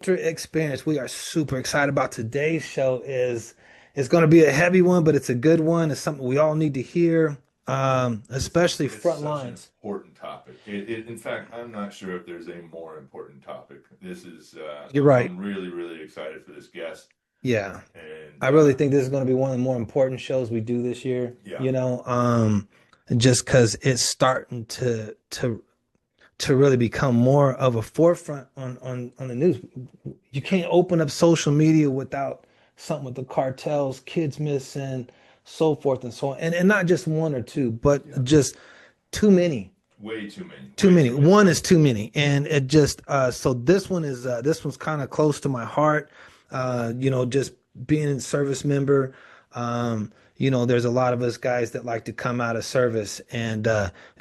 ultra experience. We are super excited about today's show. Is It's going to be a heavy one, but it's a good one. It's something we all need to hear, especially It's front such an lines. important topic. In fact, I'm not sure if there's a more important topic. This is, You're right. I'm really, really excited for this guest. Yeah. And I really think this is going to be one of the more important shows we do this year, yeah, you know, just because it's starting to really become more of a forefront on the news. You can't open up social media without something with the cartels, kids missing, so forth and so on. And not just one or two, but yeah, just too many. way too many, Too way many. too many. One is too many. And it just so this one's kind of close to my heart. Just being a service member. There's a lot of us guys that like to come out of service and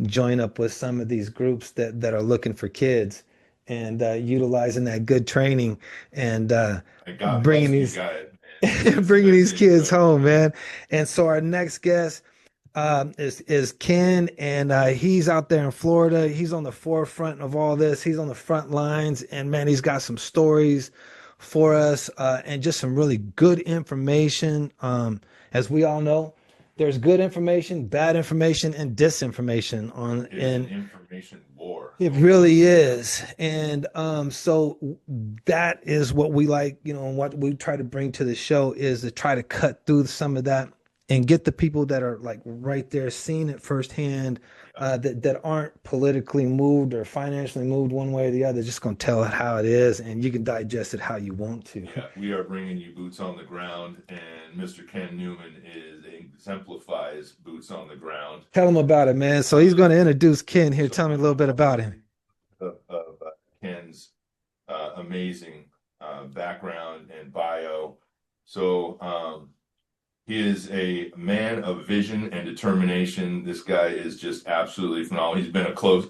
join up with some of these groups that are looking for kids and utilizing that good training and And God bringing bless you these guys, man. bringing these It's kids so home, cool. man. And so our next guest is Ken, and he's out there in Florida. He's on the forefront of all this. He's on the front lines, and man, he's got some stories for us and just some really good information. As we all know, there's good information, bad information, and disinformation on, It is an and information war it going on. really is. And so that is what we like, and what we try to bring to the show is to try to cut through some of that and get the people that are like right there seeing it firsthand, Yeah, that aren't politically moved or financially moved one way or the other, just going to tell it how it is and you can digest it how you want to. yeah. We are bringing you boots on the ground, and Mr. Ken Newman is exemplifies boots on the ground. Tell them about it, man. So he's going to introduce Ken here. So Tell me a little bit about him. of Ken's amazing background and bio. So he is a man of vision and determination. This guy is just absolutely phenomenal.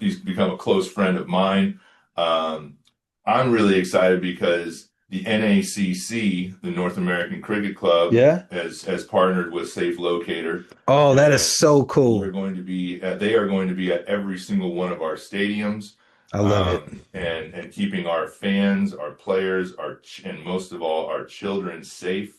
He's become a close friend of mine. Um, I'm really excited because the NACC, the North American Cricket Club, Yeah. has partnered with Safe Locator, Oh, that is and so cool. they are going to be at every single one of our stadiums, I love it. and keeping our fans, our players, and most of all our children safe.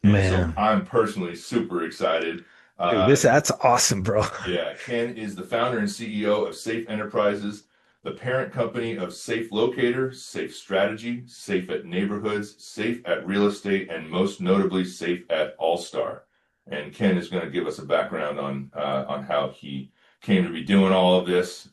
And so Man. I'm personally super excited. Dude, Uh, that's awesome, bro. yeah, Ken is the founder and CEO of Safe Enterprises, the parent company of Safe Locator, Safe Strategy, Safe at Neighborhoods, Safe at Real Estate, and most notably Safe at All Star. And Ken is going to give us a background on how he came to be doing all of this.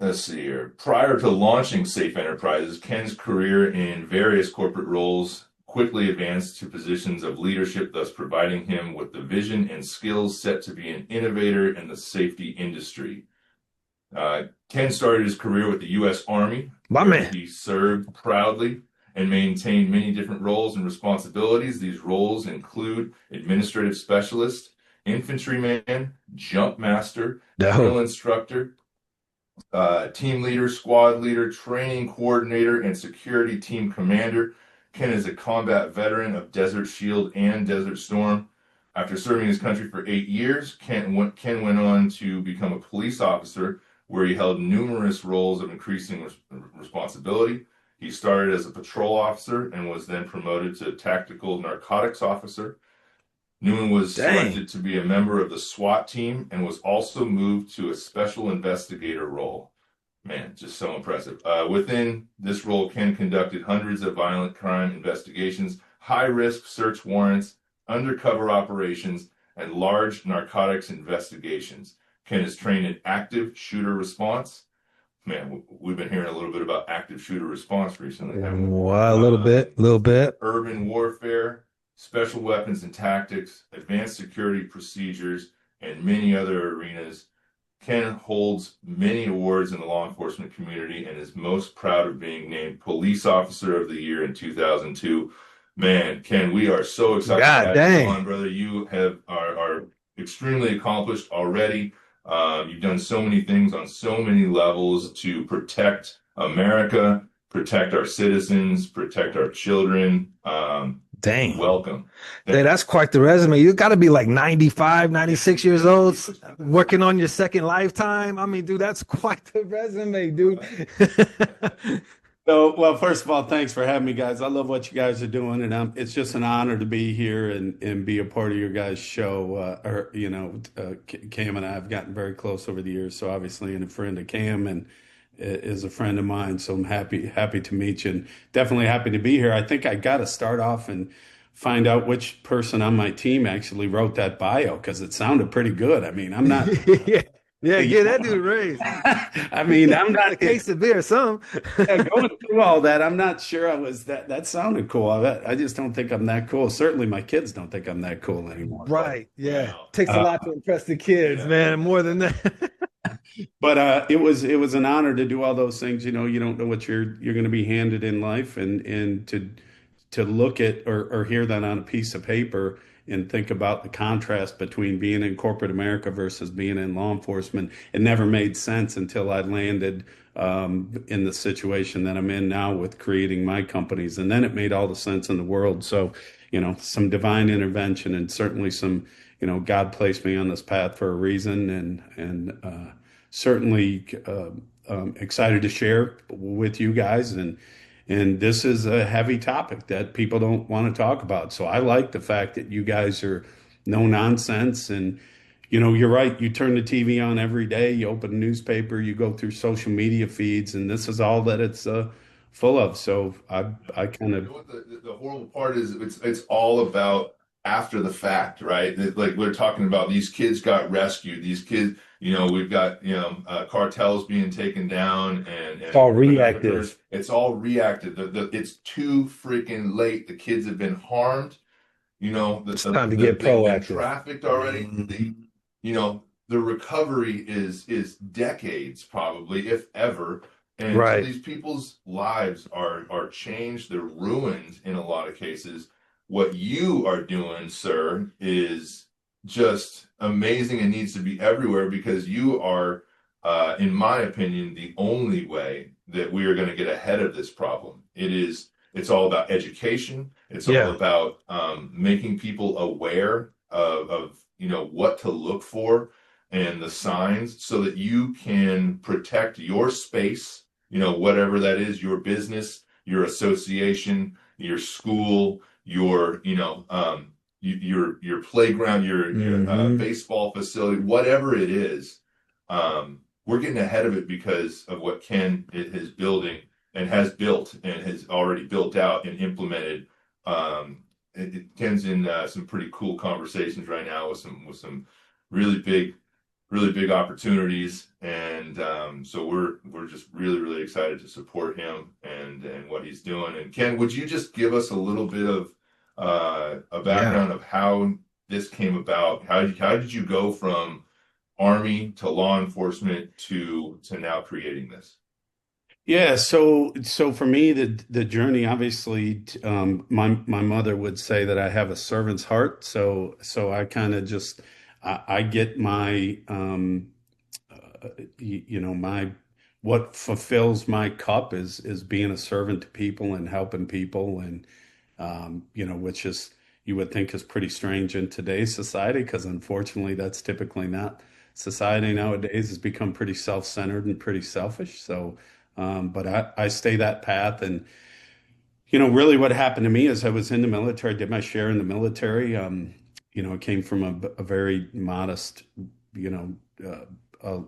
Let's see here. Prior to launching Safe Enterprises, Ken's career in various corporate roles quickly advanced to positions of leadership, thus providing him with the vision and skills set to be an innovator in the safety industry. Ken started his career with the U.S. Army, My where man. he served proudly and maintained many different roles and responsibilities. These roles include administrative specialist, infantryman, jump master, drill No. instructor, team leader, squad leader, training coordinator, and security team commander. Ken is a combat veteran of Desert Shield and Desert Storm. After serving his country for 8 years, Ken went on to become a police officer where he held numerous roles of increasing responsibility. He started as a patrol officer and was then promoted to tactical narcotics officer. Newman was Dang. selected to be a member of the SWAT team and was also moved to a special investigator role. Man, just so impressive. Within this role, Ken conducted hundreds of violent crime investigations, high-risk search warrants, undercover operations, and large narcotics investigations. Ken is trained in active shooter response. Man, we've been hearing a little bit about active shooter response recently, haven't we? Wow, a little bit. Urban warfare, special weapons and tactics, advanced security procedures, and many other arenas. Ken holds many awards in the law enforcement community and is most proud of being named Police Officer of the Year in 2002. Man, Ken, we are so excited to God have you dang. on, brother. You are extremely accomplished already. You've done so many things on so many levels to protect America, protect our citizens, protect our children. Dang. Welcome. Hey, that's quite the resume. You got to be like 95, 96 years old, working on your second lifetime. I mean, dude, that's quite the resume, dude. So, well, first of all, thanks for having me, guys. I love what you guys are doing, and it's just an honor to be here and be a part of your guys' show. Cam and I have gotten very close over the years, so obviously, and a friend of Cam and is a friend of mine. So I'm happy to meet you, and definitely happy to be here. I think I got to start off and find out which person on my team actually wrote that bio because it sounded pretty good. I mean, I'm not. Yeah, yeah, give that dude a raise. I mean, I'm A not. case of beer, or something. Yeah, going through all that, I'm not sure I was that. That sounded cool. I just don't think I'm that cool. Certainly, my kids don't think I'm that cool anymore. Right. Yeah. Wow. Takes a Uh, lot to impress the kids, Yeah. man. More than that. it was an honor to do all those things. You don't know what you're going to be handed in life, and to look at or hear that on a piece of paper and think about the contrast between being in corporate America versus being in law enforcement. It never made sense until I landed in the situation that I'm in now with creating my companies, and then it made all the sense in the world. So, some divine intervention and certainly some, God placed me on this path for a reason, and certainly excited to share with you guys. And this is a heavy topic that people don't want to talk about. So I like the fact that you guys are no nonsense. And, you're right. You turn the TV on every day, you open a newspaper, you go through social media feeds, and this is all that it's full of. So I kind You know of, what the horrible part is? It's all about after the fact, right? Like we're talking about, these kids got rescued. These kids, we've got cartels being taken down It's and all traffickers. reactive. It's all reactive. It's too freaking late. The kids have been harmed. It's time to get They've been proactive. trafficked already. Mhm. The recovery is decades probably, if ever. And so Right. these people's lives are changed, they're ruined in a lot of cases. What you are doing, sir, is just amazing and needs to be everywhere, because you are, in my opinion, the only way that we are going to get ahead of this problem. It's all about education. It's all Yeah. about making people aware of what to look for and the signs, so that you can protect your space, whatever that is, your business, your association, your school, your playground, your Hmm. baseball facility, whatever it is. We're getting ahead of it because of what Ken is building and has built and has already built out and implemented. Ken's in some pretty cool conversations right now with some really big really big opportunities, and so we're just really really excited to support him and what he's doing. And Ken, would you just give us a little bit of a Yeah. background of how this came about? How did you go from Army to law enforcement to now creating this? yeah. So for me, the journey, obviously, my mother would say that I have a servant's heart. So I kind of just, I get my, my what fulfills my cup is being a servant to people and helping people, and which is, you would think, is pretty strange in today's society, because unfortunately that's typically not. Society nowadays has become pretty self-centered and pretty selfish. So but I stay that path. And really what happened to me is I was in the military, I did my share in the military. I came from a very modest, you know,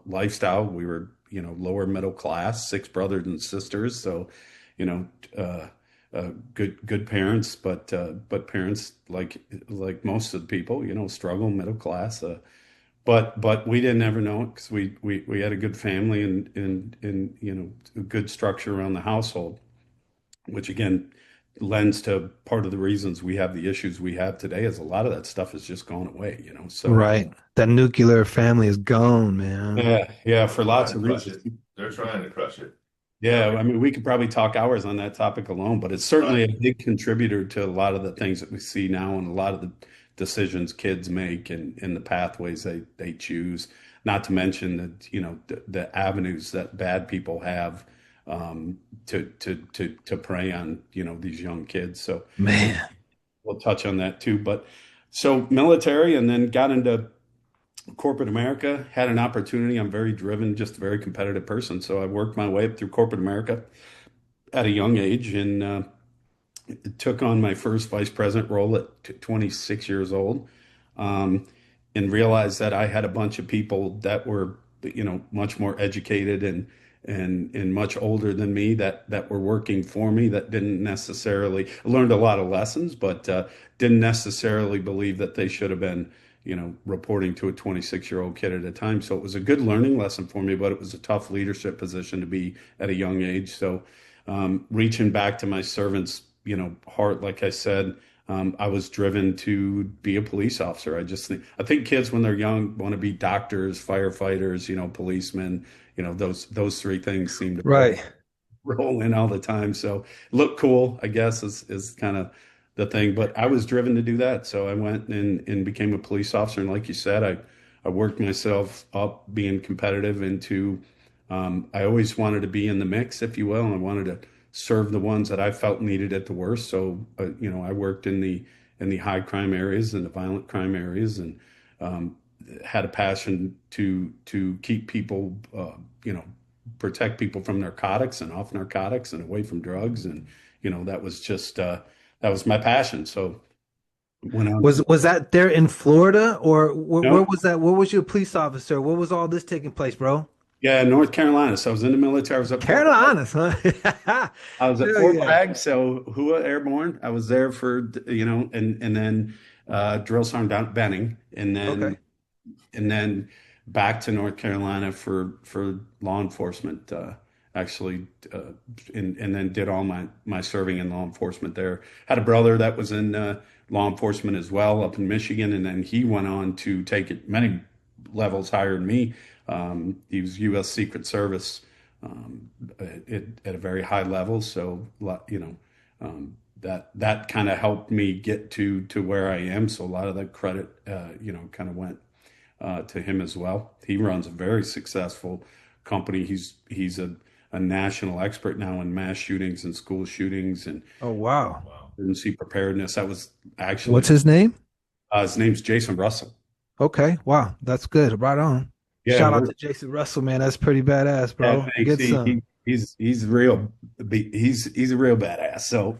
lifestyle. We were, lower middle class, six brothers and sisters. So, you know, uh, good parents, but parents like most of the people, struggle middle class. But we didn't ever know it because we had a good family and a good structure around the household, which again lends to part of the reasons we have the issues we have today. Is a lot of that stuff has just gone away. So Right. That nuclear family is gone, man. yeah, for They're lots trying of to crush reasons. it. They're trying to crush it. Yeah. Yeah, I mean, we could probably talk hours on that topic alone, but it's certainly Right. a big contributor to a lot of the things that we see now and a lot of the decisions kids make and the pathways they choose, not to mention that, the avenues that bad people have to prey on, these young kids. So Man. we'll touch on that too. But so military and then got into corporate America, had an opportunity. I'm very driven, just a very competitive person. So I worked my way up through corporate America at a young age and took on my first vice president role at 26 years old, um, and realized that I had a bunch of people that were, much more educated and much older than me that were working for me that didn't necessarily learned a lot of lessons, but didn't necessarily believe that they should have been, reporting to a 26-year-old kid at a time. So it was a good learning lesson for me, but it was a tough leadership position to be at a young age. So reaching back to my servants, heart, like I said, I was driven to be a police officer. I think kids when they're young want to be doctors, firefighters, policemen, those three things seem to Right. roll in all the time. So look cool, I guess, is kind of the thing. But I was driven to do that. So I went and became a police officer. And like you said, I worked myself up being competitive into, I always wanted to be in the mix, if you will. And I wanted to serve the ones that I felt needed it the worst. So, I worked in the high crime areas and the violent crime areas, and um, had a passion to keep people, protect people from narcotics and off narcotics and away from drugs. And, that was just, that was my passion. So went on to, Was that there in Florida, or where no, was that? Where was you a police officer? Where was all this taking place, bro? yeah, North Carolina. So I was in the military. I was at Fort Bragg. Carolinas, huh? I was at Hell Fort yeah. Bragg. So Hua Airborne. I was there for, and then drill sergeant down at Benning, Okay. and then back to North Carolina for law enforcement. Actually, and then did all my serving in law enforcement there. Had a brother that was in law enforcement as well up in Michigan, and then he went on to take it many levels higher than me. He was U.S. Secret Service at a very high level, so that kind of helped me get to where I am. So a lot of that credit, kind of went to him as well. He runs a very successful company. He's a national expert now in mass shootings and school shootings and Oh, wow. Wow. emergency preparedness. That was actually What's his name? his name's Jason Russell. Okay. Wow. That's good. Right on. Yeah, Shout out we're to Jason Russell, man. That's pretty badass, yeah, bro. thanks. Get some. He's real. He's a real badass. So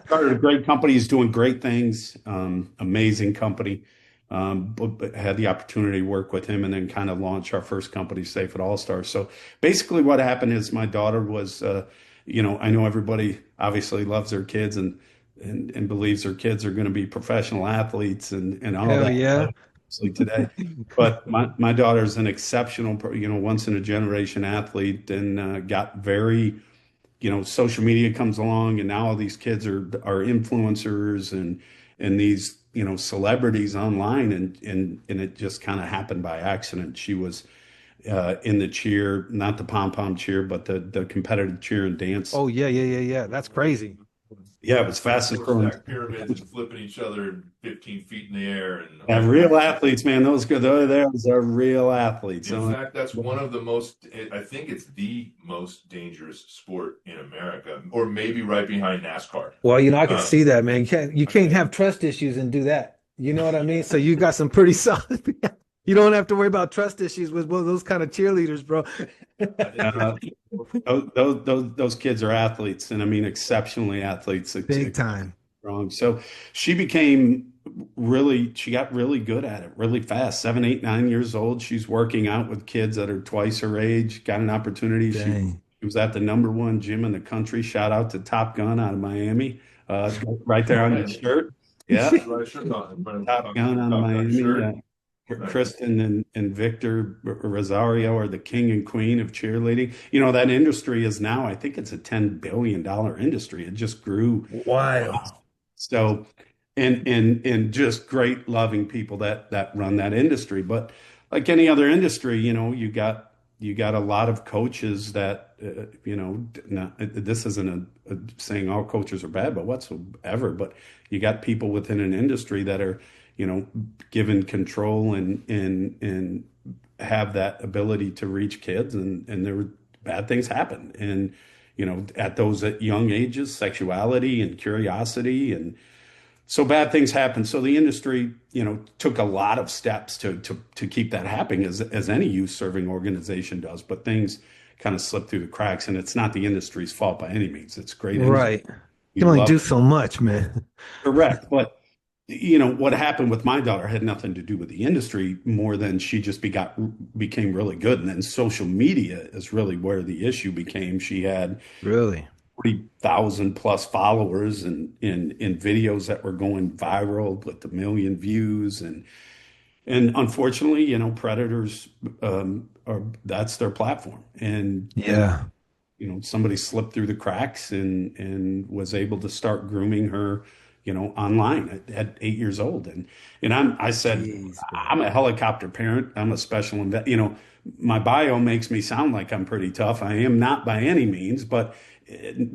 started a great company. He's doing great things. Amazing company. But had the opportunity to work with him and then kind of launch our first company, Safe at All Stars. So basically, what happened is my daughter was, I know everybody obviously loves their kids and believes their kids are going to be professional athletes and all Hell that, yeah. obviously today. But my daughter's an exceptional, once in a generation athlete, and got very, social media comes along, and now all these kids are influencers and these, celebrities online, and it just kind of happened by accident. She was in the cheer, not the pom pom cheer, but the competitive cheer and dance. Oh yeah, yeah, yeah, yeah. That's crazy. Yeah, it was fastest Four growing. stack pyramids and flipping each other 15 feet in the air. And And real athletes, man, those good. Those are real athletes. in So, fact, that's one of the most, I think it's the most dangerous sport in America, or maybe right behind NASCAR. Well, I can Uh, see that, man. You can't have trust issues and do that. You know what I mean? So you got some pretty solid. You don't have to worry about trust issues with one of those kind of cheerleaders, bro. I think uh, those kids are athletes, and I mean exceptionally athletes. Big time. Strong. So she got really good at it really fast. 7, 8, 9 years old. She's working out with kids that are twice her age. Got an opportunity. Dang. She was at the number one gym in the country. Shout out to Top Gun out of Miami. Right there on the shirt. Yeah. right shirt on. Top Gun out of Top Gun Miami. shirt. Kristen and Victor Rosario are the king and queen of cheerleading. That industry is now, I think it's a $10 billion industry. It just grew. Wild. So, and just great loving people that run that industry. But like any other industry, you got a lot of coaches that not, this isn't saying all coaches are bad, but whatsoever. But you got people within an industry that are given control and have that ability to reach kids, and there were bad things happen, and at young ages, sexuality and curiosity, and so bad things happen. So the industry, took a lot of steps to keep that happening, as any youth serving organization does. But things kind of slipped through the cracks. And it's not the industry's fault by any means. It's great industry. Right. We You can only love do it. so much, man. Correct. But what happened with my daughter had nothing to do with the industry more than she just became really good. And then social media is really where the issue became. She had Really? 40,000 plus followers and in videos that were going viral with a million views. And unfortunately, predators are that's their platform. And Yeah. somebody slipped through the cracks and was able to start grooming her, online at 8 years old. And I said, Jeez, man. I'm a helicopter parent. I'm a special my bio makes me sound like I'm pretty tough. I am not by any means, but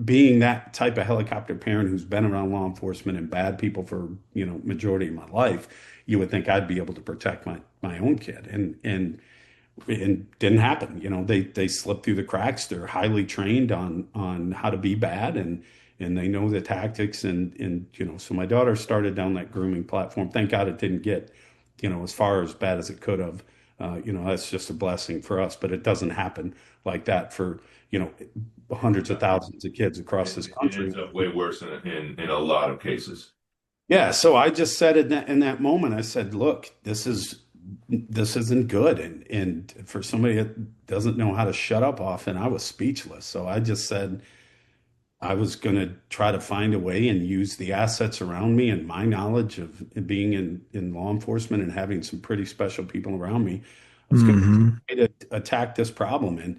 being that type of helicopter parent who's been around law enforcement and bad people for, majority of my life, you would think I'd be able to protect my own kid. And didn't happen. They slip through the cracks. They're highly trained on how to be bad, and they know the tactics. And so my daughter started down that grooming platform. Thank God it didn't get as far as bad as it could have. That's just a blessing for us, but it doesn't happen like that for you know hundreds of thousands of kids across this It country. ends up way worse in a lot of cases. Yeah, so I just said in that moment, I said, look, this isn't good. And for somebody that doesn't know how to shut up often, I was speechless. So I just said I was going to try to find a way and use the assets around me and my knowledge of being in law enforcement and having some pretty special people around me. I was going Hmm. to attack this problem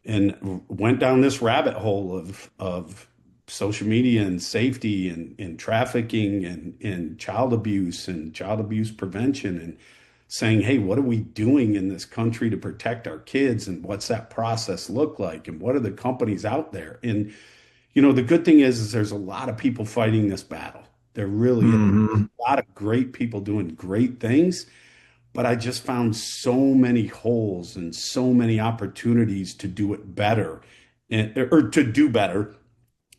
and went down this rabbit hole of social media and safety and trafficking and child abuse prevention and saying, hey, what are we doing in this country to protect our kids and what's that process look like and what are the companies out there? And the good thing is there's a lot of people fighting this battle. There really is Hmm. a lot of great people doing great things, but I just found so many holes and so many opportunities to do it better or to do better,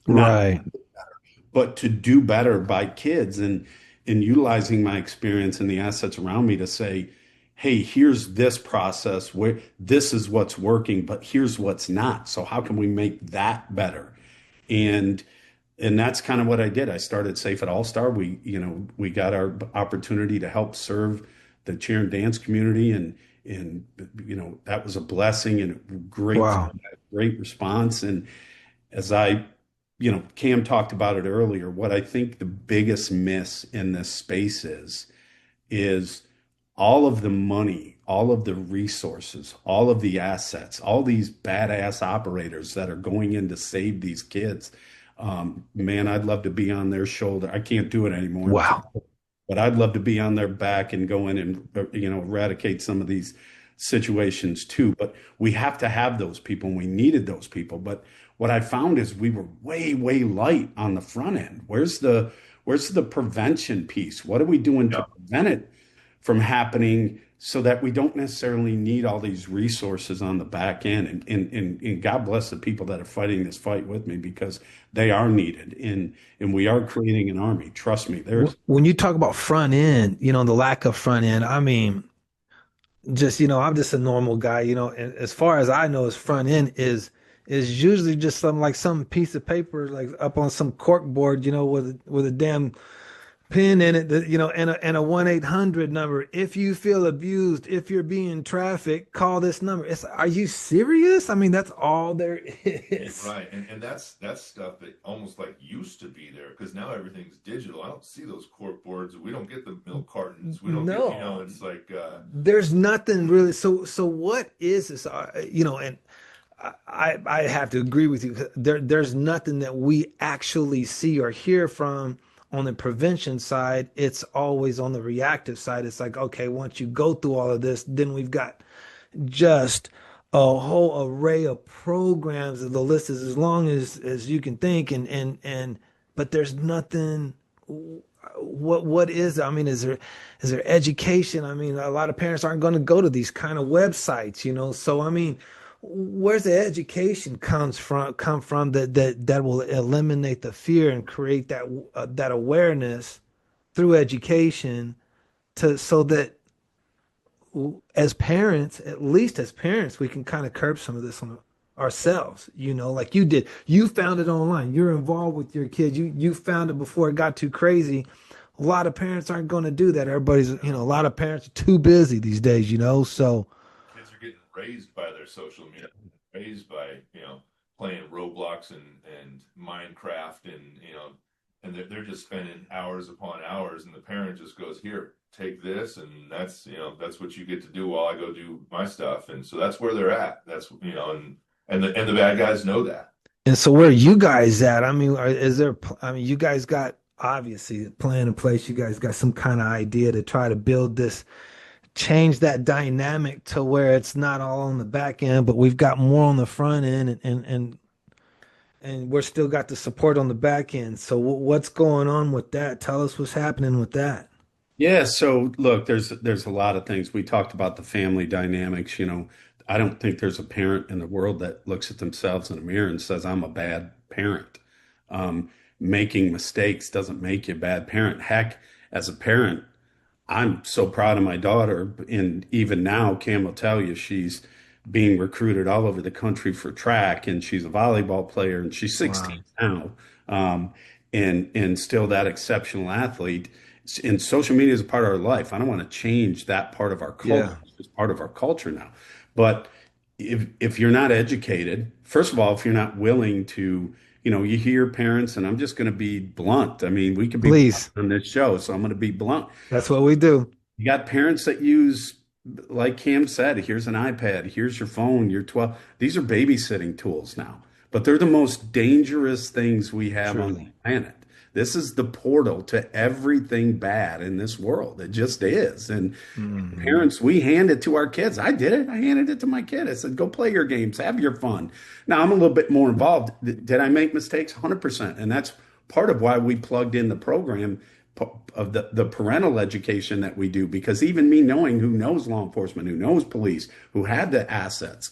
not Right. but to do better by kids and utilizing my experience and the assets around me to say, hey, here's this process where this is what's working, but here's what's not. So how can we make that better? And and that's kind of what I did. I started Safe at All Star. We got our opportunity to help serve the cheer and dance community, and that was a blessing and great Wow. feedback, great response. And as Cam talked about it earlier, what I think the biggest miss in this space is all of the money, all of the resources, all of the assets, all these badass operators that are going in to save these kids. Man, I'd love to be on their shoulder. I can't do it anymore, Wow. but I'd love to be on their back and go in and eradicate some of these situations too. But we have to have those people, and we needed those people. But what I found is we were way, way light on the front end. Where's the prevention piece? What are we doing to Yeah. prevent it from happening so that we don't necessarily need all these resources on the back end? And God bless the people that are fighting this fight with me because they are needed. And we are creating an army. Trust me, there's When you talk about front end, the lack of front end, I mean, just I'm just a normal guy, and as far as I know, his front end is usually just some piece of paper like up on some cork board, with a damn pin in it, and a 1-800 number. If you feel abused, if you're being trafficked, call this number. Are you serious? I mean, that's all there is. Right, and that's stuff that almost like used to be there because now everything's digital. I don't see those cork boards. We don't get the milk cartons. We don't get, No, it's like there's nothing really. So what is this? And I have to agree with you. There's nothing that we actually see or hear from on the prevention side. It's always on the reactive side. It's like, okay, once you go through all of this, then we've got just a whole array of programs. The list is as long as you can think, and but there's nothing. What is, I mean, is there education? I mean, a lot of parents aren't going to go to these kind of websites, so I mean, where's the education come from that will eliminate the fear and create that awareness through education, to so that as parents, at least as parents, we can kind of curb some of this. ourselves, like you did. You found it online. You're involved with your kids. You found it before it got too crazy. A lot of parents aren't going to do that. Everybody's, Yeah. a lot of parents are too busy these days. So Kids are getting raised by their social media, raised by, playing Roblox and Minecraft and, and they're just spending hours upon hours and the parent just goes, here, take this. And that's what you get to do while I go do my stuff. And so that's where they're at. That's, and the bad guys know that. and so where are you guys at? I mean, is there? I mean, you guys got obviously a plan in place. You guys got some kind of idea to try to build this, change that dynamic to where it's not all on the back end, but we've got more on the front end, and we're still got the support on the back end. So what's going on with that? Tell us what's happening with that. Yeah, so look, there's a lot of things. We talked about the family dynamics, I don't think there's a parent in the world that looks at themselves in a mirror and says, I'm a bad parent. Making mistakes doesn't make you a bad parent. Heck, as a parent, I'm so proud of my daughter. And even now, Cam will tell you she's being recruited all over the country for track, and she's a volleyball player, and she's Wow. 16 now, and still that exceptional athlete. And social media is a part of our life. I don't want to change that part of our culture. Yeah. It's just part of our culture now. But if you're not educated, first of all, if you're not willing to, you hear parents, and I'm just going to be blunt. I mean, we could be blunt Please. on this show, so I'm going to be blunt. That's what we do. You got parents that use, like Cam said, here's an iPad, here's your phone, you're 12. These are babysitting tools now, but they're the most dangerous things we have on the Truly. planet. This is the portal to everything bad in this world. It just is. And Hmm. parents, we hand it to our kids. I did it. I handed it to my kid. I said, go play your games, have your fun. Now I'm a little bit more involved. Did I make mistakes? 100%. And that's part of why we plugged in the program of the parental education that we do, because even me knowing who knows law enforcement, who knows police, who had the assets,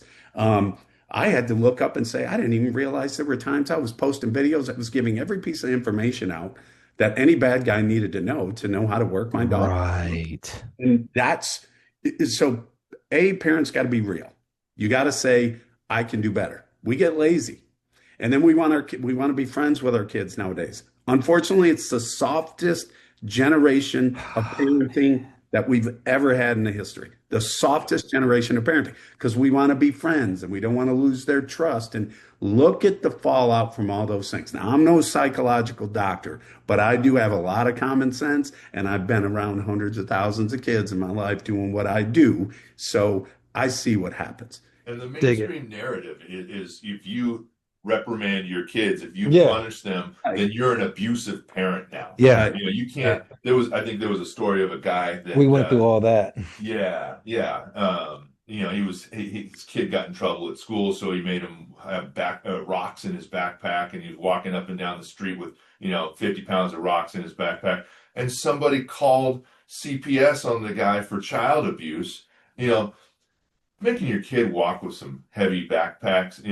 I had to look up and say, I didn't even realize there were times I was posting videos that was giving every piece of information out that any bad guy needed to know how to work my dog. Right. And that's so parents got to be real. You got to say, I can do better. We get lazy. And then we want to be friends with our kids nowadays. Unfortunately, it's the softest generation of parenting that we've ever had in the history. The softest generation of parenting, because we want to be friends and we don't want to lose their trust. And look at the fallout from all those things. Now, I'm no psychological doctor, but I do have a lot of common sense, and I've been around hundreds of thousands of kids in my life doing what I do. So I see what happens. And the Dig it. mainstream narrative is if you reprimand your kids, if you Yeah. punish them, Right. then you're an abusive parent now. Yeah. You Yeah. can't. I think there was a story of a guy We that, went through all that. yeah, yeah. His kid got in trouble at school, so he made him have rocks in his backpack, and he was walking up and down the street with 50 pounds of rocks in his backpack. And somebody called CPS on the guy for child abuse. You know, making your kid walk with some heavy backpacks,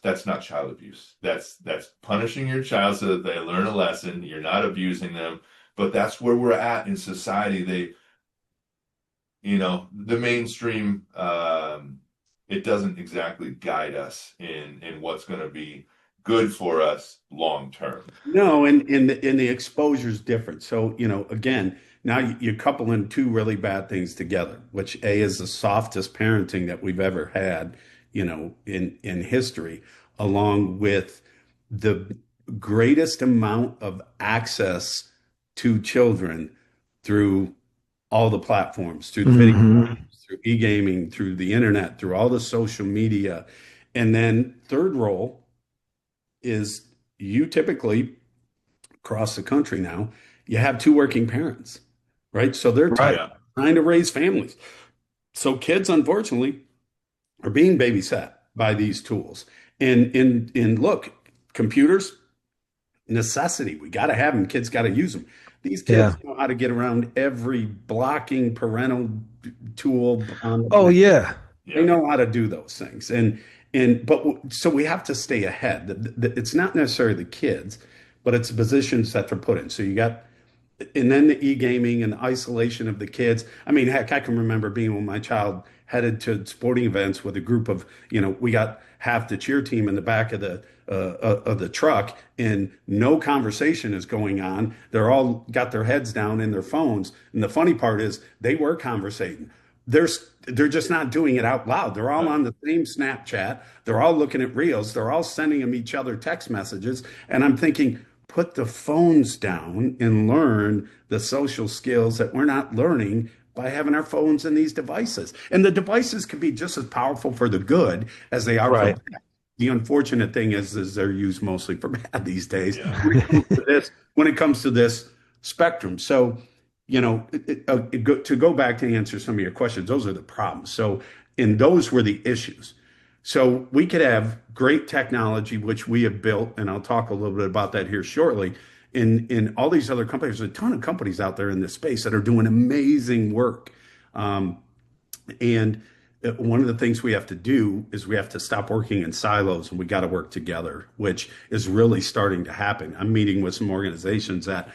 that's not child abuse. That's punishing your child so that they learn a lesson. You're not abusing them, but that's where we're at in society. The mainstream, it doesn't exactly guide us in what's going to be good for us long term. No, and the exposure is different. So, again, now you're coupling two really bad things together, which A is the softest parenting that we've ever had, in history, along with the greatest amount of access to children through all the platforms, through the video Hmm. games, through e-gaming, through the internet, through all the social media. And then third role is you typically across the country now, you have two working parents, right? So they're Right. Yeah. trying to raise families. So kids, unfortunately, are being babysat by these tools. And look, computers, necessity. We got to have them. Kids got to use them. These kids Yeah. know how to get around every blocking parental tool on the Oh planet. yeah. They Yeah. know how to do those things. So we have to stay ahead. It's not necessarily the kids, but it's the positions that they're put in. So you got and then the e-gaming and the isolation of the kids. I mean, heck, I can remember being when my child headed to sporting events with a group of, we got half the cheer team in the back of the truck, and no conversation is going on. They're all got their heads down in their phones, and the funny part is they were conversating. They're just not doing it out loud. They're all on the same Snapchat. They're all looking at reels. They're all sending them each other text messages, and I'm thinking, put the phones down and learn the social skills that we're not learning by having our phones in these devices. And the devices can be just as powerful for the good as they are for Right. bad. The unfortunate thing is they're used mostly for bad these days Yeah. when it comes to this spectrum. So, to go back to answer some of your questions, those are the problems. So, and those were the issues. So we could have great technology, which we have built, and I'll talk a little bit about that here shortly. In all these other companies, there's a ton of companies out there in this space that are doing amazing work. Um, and one of the things we have to do is we have to stop working in silos and we got to work together, which is really starting to happen. I'm meeting with some organizations that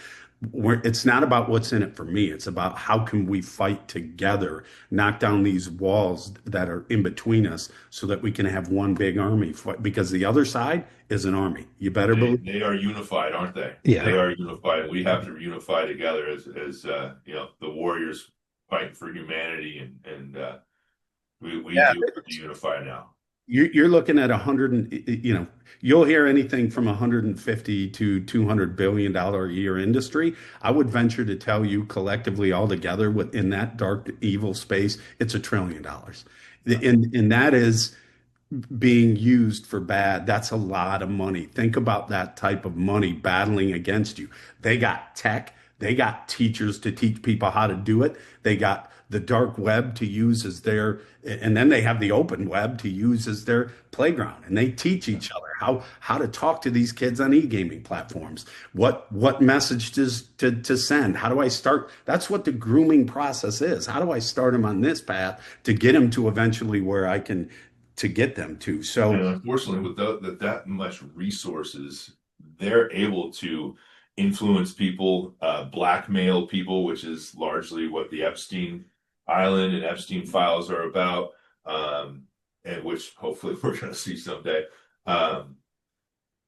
it's not about what's in it for me. It's about how can we fight together, knock down these walls that are in between us so that we can have one big army fight, because the other side is an army. You better believe. They are unified, aren't they? Yeah. They are unified. We have to unify together as the warriors fighting for humanity, and we Yeah. do have to unify now. You're looking at 100, you'll hear anything from 150 to $200 billion a year industry. I would venture to tell you collectively all together within that dark evil space, it's $1 trillion. And that is being used for bad. That's a lot of money. Think about that type of money battling against you. They got tech, they got teachers to teach people how to do it. They got the dark web to use as and then they have the open web to use as their playground. And they teach each other how to talk to these kids on e-gaming platforms. What messages to send? How do I start? That's what the grooming process is. How do I start them on this path to get them to eventually where I can to get them to? So, and unfortunately, with that much resources, they're able to influence people, blackmail people, which is largely what the Epstein Island and Epstein files are about, and which hopefully we're going to see someday.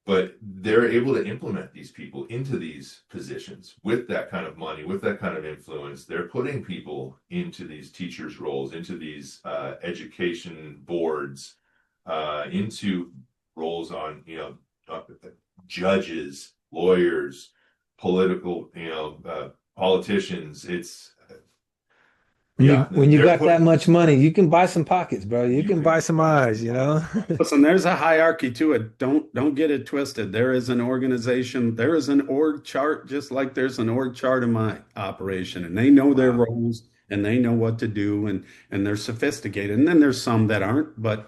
But they're able to implement these people into these positions with that kind of money, with that kind of influence. They're putting people into these teachers' roles, into these education boards, into roles on, judges, lawyers, political, politicians. It's When you got that much money, you can buy some pockets, bro. You can buy some eyes, listen, there's a hierarchy to it. Don't get it twisted. There is an organization, there is an org chart, just like there's an org chart in my operation, and they know their roles and they know what to do, and they're sophisticated. And then there's some that aren't, but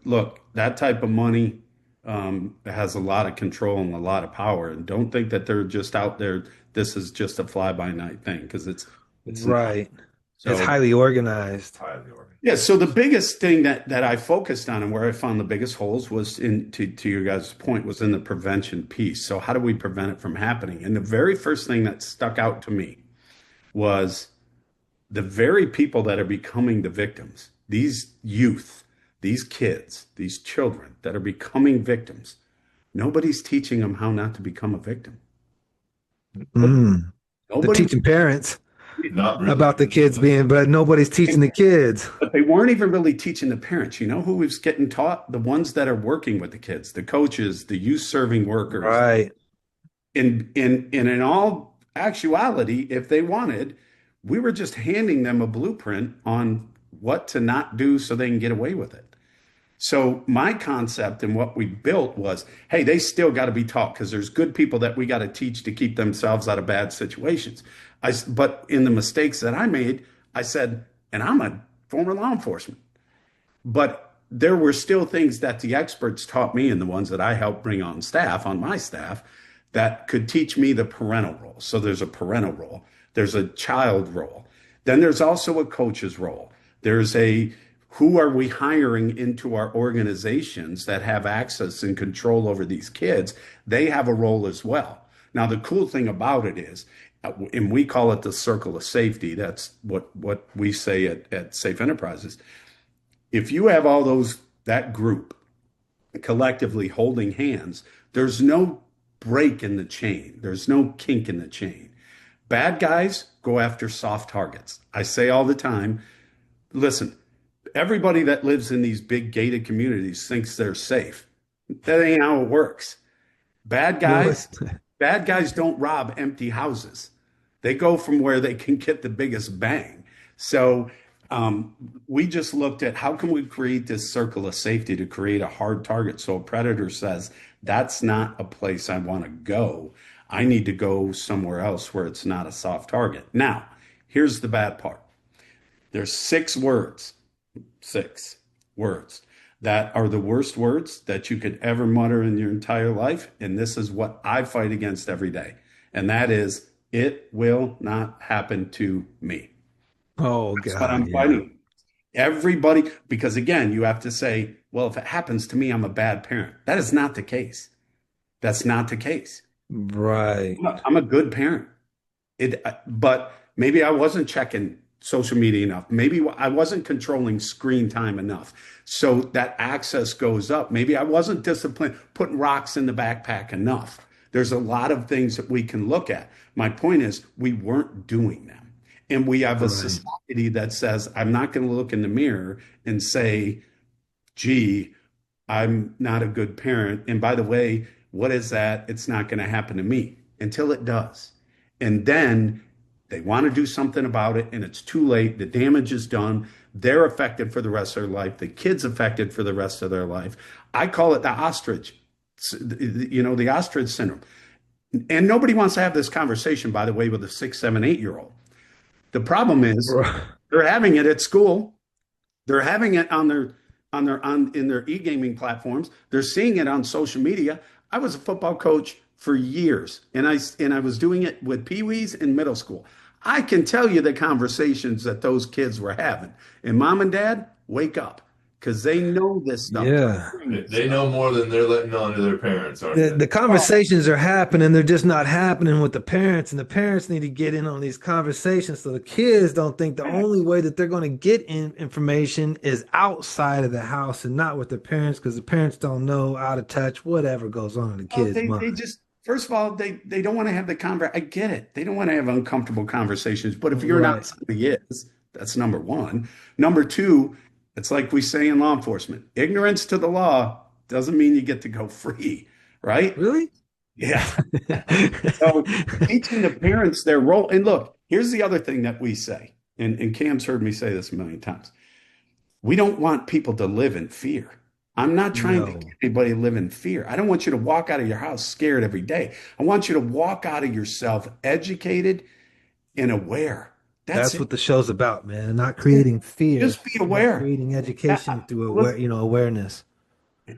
look, that type of money has a lot of control and a lot of power. And don't think that they're just out there. This is just a fly by night thing, because it's right. so, it's highly organized. highly organized. Yeah, so the biggest thing that I focused on and where I found the biggest holes was to your guys' point, was in the prevention piece. So how do we prevent it from happening? And the very first thing that stuck out to me was the very people that are becoming the victims, these youth, these kids, these children that are becoming victims. Nobody's teaching them how not to become a victim. They're Nobody, teaching parents Not really. about the kids but nobody's teaching the kids. but they weren't even really teaching the parents. You know who was getting taught? The ones that are working with the kids, the coaches, the youth serving workers. Right. In all actuality, if they wanted, we were just handing them a blueprint on what to not do so they can get away with it. So my concept and what we built was, hey, they still got to be taught, because there's good people that we got to teach to keep themselves out of bad situations. But in the mistakes that I made, I said, and I'm a former law enforcement, but there were still things that the experts taught me, and the ones that I helped bring on my staff, that could teach me the parental role. So there's a parental role, there's a child role, then there's also a coach's role. There's who are we hiring into our organizations that have access and control over these kids? They have a role as well. Now, the cool thing about it is, and we call it the circle of safety. That's what we say at Safe Enterprises. If you have all that group collectively holding hands, there's no break in the chain. There's no kink in the chain. Bad guys go after soft targets. I say all the time, listen, everybody that lives in these big gated communities thinks they're safe. That ain't how it works. Bad No, guys, it's bad guys don't rob empty houses. They go from where they can get the biggest bang. So um, we just looked at how can we create this circle of safety to create a hard target. So a predator says, that's not a place I want to go. I need to go somewhere else where it's not a soft target. Now, here's the bad part. There's six words that are the worst words that you could ever mutter in your entire life. And this is what I fight against every day. And that is, it will not happen to me. oh That's what God, I'm yeah. fighting. Everybody, because again, you have to say, well, if it happens to me, I'm a bad parent. That is not the case. That's not the case. Right. I'm a good parent. But maybe I wasn't checking social media enough. Maybe I wasn't controlling screen time enough. So that access goes up. Maybe I wasn't disciplined, putting rocks in the backpack enough. There's a lot of things that we can look at. My point is, we weren't doing them. And we have a Right. society that says, I'm not going to look in the mirror and say, gee, I'm not a good parent. And by the way, what is that? It's not going to happen to me until it does. And then they want to do something about it and it's too late. The damage is done. They're affected for the rest of their life. The kid's affected for the rest of their life. I call it the ostrich, the ostrich syndrome. And nobody wants to have this conversation, by the way, with a 6, 7, 8-year-old. The problem is Right. they're having it at school. They're having it on in their e-gaming platforms. They're seeing it on social media. I was a football coach for years, and I was doing it with peewees in middle school. I can tell you the conversations that those kids were having. And mom and dad, wake up because they know this stuff. Yeah. They're hearing this They stuff. know more than they're letting on to their parents, aren't The they? the Well, conversations are happening, they're just not happening with the parents, and the parents need to get in on these conversations so the kids don't think the only way that they're going to get information is outside of the house and not with the parents because the parents don't know, out of touch, whatever goes on in the well, kid's they mind. just first of all they don't want to have the I get it. They don't want to have uncomfortable conversations. But if you're not, Right. somebody is. That's number one. Number two, it's like we say in law enforcement: ignorance to the law doesn't mean you get to go free, right? Really? Yeah. So teaching the parents their role. And look, here's the other thing that we say, and Cam's heard me say this a million times. We don't want people to live in fear. I'm not trying to get No. anybody to live in fear. I don't want you to walk out of your house scared every day. I want you to walk out of yourself educated and aware. That's That's it. what the show's about, man. Not creating fear, Just be but aware. creating education through Listen, awareness.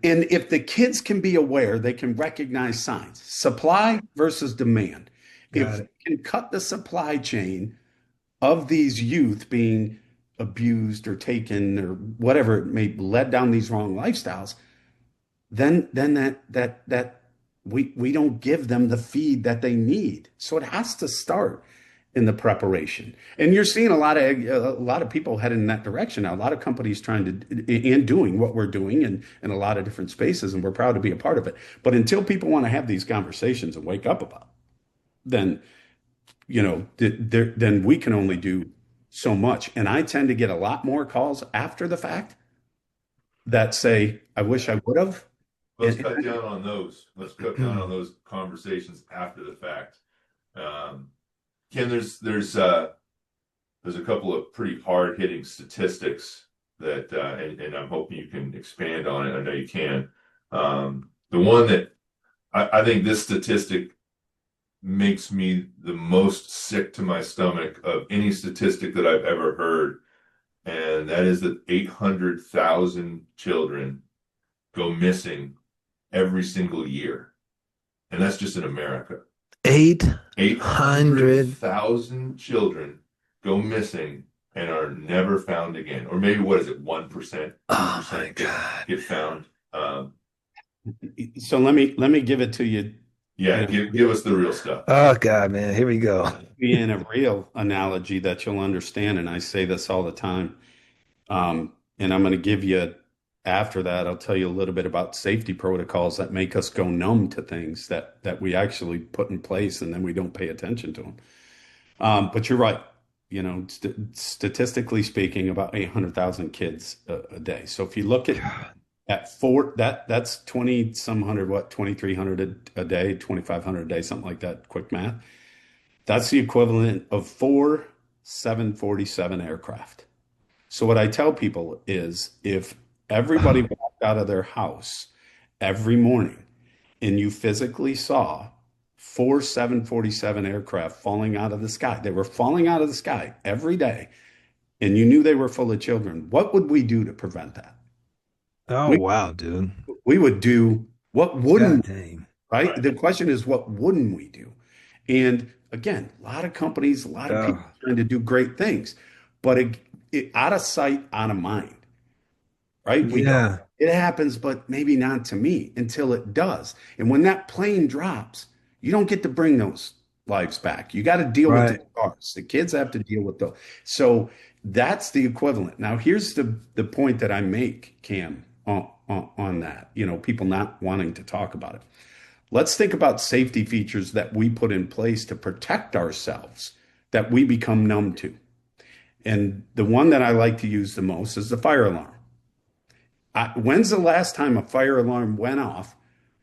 and if the kids can be aware, they can recognize signs, supply versus demand. Got If it. we can cut the supply chain of these youth being abused or taken or whatever it may led down these wrong lifestyles, then that we don't give them the feed that they need. So it has to start in the preparation. And you're seeing a lot of people heading in that direction now. A lot of companies trying to and doing what we're doing in a lot of different spaces, and we're proud to be a part of it. But until people want to have these conversations and wake up about, it, then then we can only do so much. And I tend to get a lot more calls after the fact that say, "I wish I would have." Let's And, cut down on those. Let's cut down on those conversations after the fact. Um, Ken, there's a couple of pretty hard hitting statistics that and I'm hoping you can expand on it. I know you can. The one that I think this statistic makes me the most sick to my stomach of any statistic that I've ever heard, and that is that 800,000 children go missing every single year, and that's just in America. 800. 800,000 children go missing and are never found again. Or maybe what is it, 1%, Oh my 2% God. get found. so let me give it to you Yeah, You know, give us the real stuff. Oh God, man, here we go. in a real analogy that you'll understand, and I say this all the time. And I'm going to give you, after that, I'll tell you a little bit about safety protocols that make us go numb to things that we actually put in place and then we don't pay attention to them. But you're right. You know, statistically speaking, about 800,000 kids a day. So if you look at four, that's 20 some hundred, what, 2,300 a day, 2,500 a day, something like that, quick math. That's the equivalent of four 747 aircraft. So what I tell people is if everybody walked out of their house every morning and you physically saw four 747 aircraft falling out of the sky, they were falling out of the sky every day, and you knew they were full of children, what would we do to prevent that? Oh We wow, dude. we would do what God wouldn't, dang. right? Right. The question is what wouldn't we do? And again, a lot of companies, a lot of people Oh trying to do great things, but out of sight, out of mind, right? We go, yeah. it happens, but maybe not to me until it does. And when that plane drops, you don't get to bring those lives back. You got to deal with the Right. scars. The kids have to deal with those. So that's the equivalent. Now, here's the point that I make, Cam, on that. You know, people not wanting to talk about it. Let's think about safety features that we put in place to protect ourselves that we become numb to. And the one that I like to use the most is the fire alarm. When's the last time a fire alarm went off